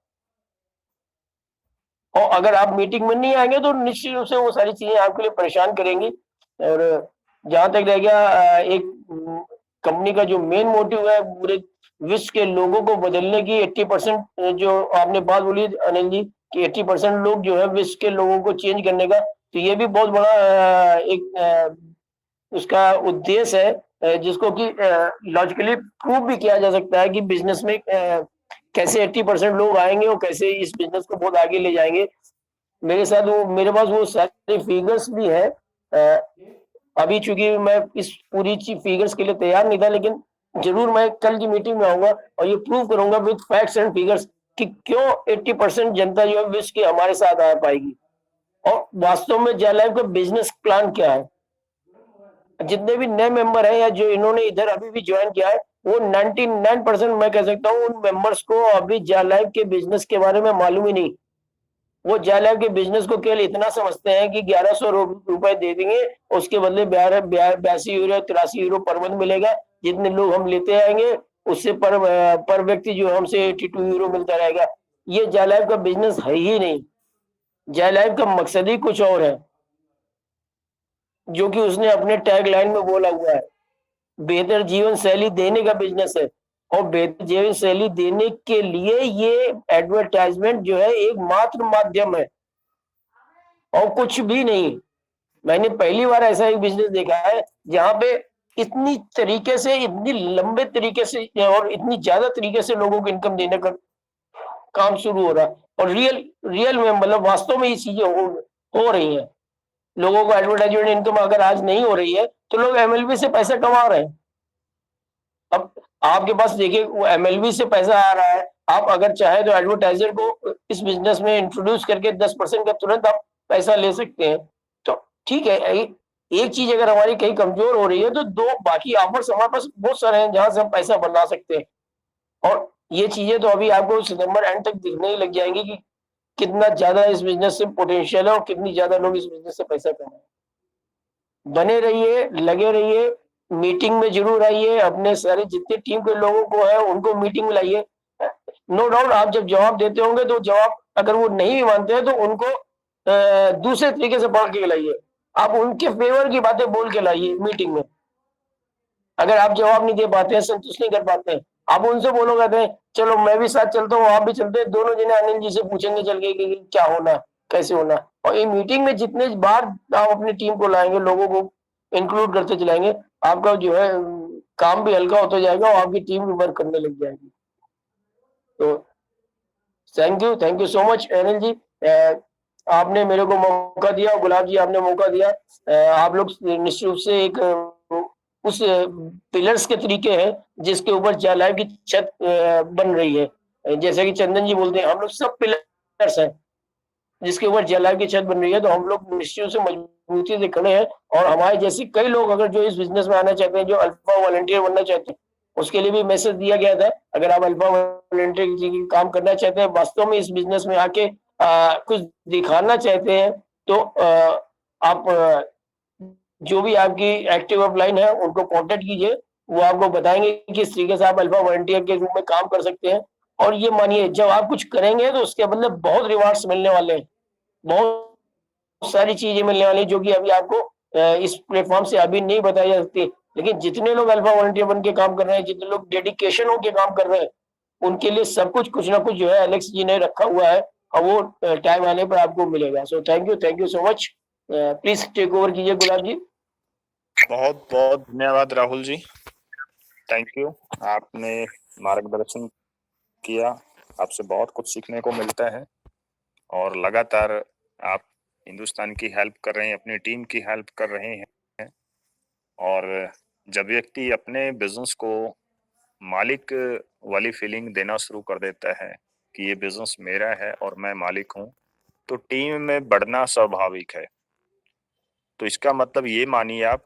और अगर आप मीटिंग में नहीं आएंगे तो निश्चित रूप से वो सारी चीजें आपके लिए परेशान करेंगी। और जहां तक रह गया एक कंपनी का जो मेन मोटिव है पूरे विश्व के लोगों को बदलने की, 80% जो आपने बात बोली अनिल जी कि 80% लोग जो है विश्व के लोगों को चेंज करने का, तो ये भी बहुत बड़ा एक उसका उद्देश्य है, जिसको कि लॉजिकली प्रूव भी किया जा सकता है कि बिजनेस में कैसे 80% लोग आएंगे और कैसे इस बिजनेस को बहुत आगे ले जाएंगे। मेरे साथ वो मेरे पास वो सारे फिगर्स भी है। अभी चूंकि मैं इस पूरी चीज फिगर्स के लिए तैयार नहीं था, लेकिन जरूर मैं कल की मीटिंग में आऊंगा और ये प्रूव करूंगा विद फैक्ट्स एंड फिगर्स कि क्यों 80% जनता जो है विश्व की हमारे साथ आ पाएगी, और वास्तव में जयलाइफ का बिजनेस प्लान क्या है। जितने भी नए मेंबर हैं या जो इन्होंने इधर अभी भी ज्वाइन किया है, वो 99% मैं कह सकता हूँ उन मेंबर्स को अभी जयलाइफ के बिजनेस के बारे में मालूम ही नहीं। वो जयलाइफ के बिजनेस को केवल इतना समझते हैं कि 1100 रुपए दे देंगे, उसके बदले 82 यूरो 83 यूरो पर मंथ मिलेगा। जितने लोग हम लेते आएंगे उससे पर व्यक्ति जो हमसे 82 यूरो मिलता रहेगा। ये जयलाइफ का बिजनेस है ही नहीं। जयलाइफ का मकसद ही कुछ और है, जो कि उसने अपने टैग लाइन में बोला हुआ है, बेहतर जीवन शैली देने का बिजनेस है। और बेहतर जीवन शैली देने के लिए ये एडवर्टाइजमेंट जो है एक मात्र माध्यम है और कुछ भी नहीं। मैंने पहली बार ऐसा एक बिजनेस देखा है जहां पे इतनी तरीके से, इतनी लंबे तरीके से और इतनी ज्यादा तरीके से लोगों को इनकम देने का काम शुरू हो रहा है। और रियल में मतलब वास्तव में ये चीजें हो रही हैं। लोगों को एडवर्टाइजमेंट इनकम अगर आज नहीं हो रही है तो लोग एमएलबी से पैसा कमा रहे हैं। अब आपके पास देखिए वो एमएलबी से पैसा आ रहा है, आप अगर चाहे तो एडवर्टाइजर को इस बिजनेस में इंट्रोड्यूस करके 10% का तुरंत आप पैसा ले सकते हैं। तो ठीक है, एक चीज अगर हमारी कहीं कमजोर हो रही है तो दो बाकी ऑफर्स हमारे पास बहुत सारे हैं जहां से हम पैसा बना सकते हैं। और ये चीजें तो अभी आपको सितंबर एंड तक दिखने ही लग जाएंगी कि कितना ज्यादा इस बिजनेस से पोटेंशियल है और कितनी ज्यादा लोग इस बिजनेस से पैसा कमाए। बने रहिए, लगे रहिए, मीटिंग में जरूर आइए, अपने सारे जितने टीम के लोगों को है उनको मीटिंग में लाइए। नो डाउट आप जब जवाब देते होंगे तो जवाब अगर वो नहीं भी मानते हैं तो उनको दूसरे तरीके से पढ़ के लाइए। आप उनके फेवर की बातें बोल के लाइए मीटिंग में। अगर आप जवाब नहीं दे पाते हैं, संतुष्ट नहीं कर पाते हैं, आप उनसे बोलो, कहते हैं चलो मैं भी साथ चलता हूँ, आप भी चलते हैं, दोनों जने अनिल जी से पूछेंगे चल के कि क्या होना, कैसे होना। और ये मीटिंग में जितने बार आप अपनी टीम को लाएंगे, लोगों को इंक्लूड करते चलाएंगे, आपका जो है काम भी हल्का होता जाएगा और आपकी टीम भी वर्क करने लग जाएगी। तो thank you so much Anil ji, आपने मेरे को मौका दिया, गुलाब जी आपने मौका दिया। आप लोग निश्चित रूप से एक उस पिलर्स के तरीके हैं जिसके ऊपर जयलाइफ की छत बन रही है। जैसे कि चंदन जी बोलते हैं हम लोग सब पिलर्स हैं जिसके ऊपर जयलाइफ की छत बन रही है। तो हम लोग निश्चित रूप से मजबूती से खड़े हैं, और हमारे जैसे कई लोग अगर जो इस बिजनेस में आना चाहते हैं, जो अल्फा वॉलंटियर बनना चाहते हैं, उसके लिए भी मैसेज दिया गया था। अगर आप अल्फा वॉलंटियर काम करना चाहते हैं, वास्तव में इस बिजनेस में आके कुछ दिखाना चाहते हैं, तो आप जो भी आपकी एक्टिव अपलाइन है उनको कांटेक्ट कीजिए। वो आपको बताएंगे किस तरीके से आप अल्फा वॉलंटियर के रूप में काम कर सकते हैं। और ये मानिए जब आप कुछ करेंगे तो उसके बदले बहुत रिवार्ड्स मिलने वाले हैं, बहुत सारी चीजें मिलने वाली हैं जो कि अभी आपको इस प्लेटफॉर्म से अभी नहीं बताई जा सकती। लेकिन जितने लोग अल्फा वॉलंटियर बन के काम कर रहे हैं, जितने लोग डेडिकेशन होकर काम कर रहे हैं, उनके लिए सब कुछ ना कुछ जो है एलेक्स जी ने रखा हुआ है, और वो टाइम आने पर आपको मिलेगा। So thank you so much. Please take over कीजिए गुलाब जी। बहुत बहुत धन्यवाद राहुल जी, थैंक यू। आपने मार्गदर्शन किया, आपसे बहुत कुछ सीखने को मिलता है, और लगातार आप हिंदुस्तान की हेल्प कर रहे हैं, अपनी टीम की हेल्प कर रहे हैं। और जब व्यक्ति अपने बिजनेस को मालिक वाली फीलिंग देना शुरू कर देता है कि ये बिजनेस मेरा है और मैं मालिक हूँ, तो टीम में बढ़ना स्वाभाविक है। तो इसका मतलब ये मानिए आप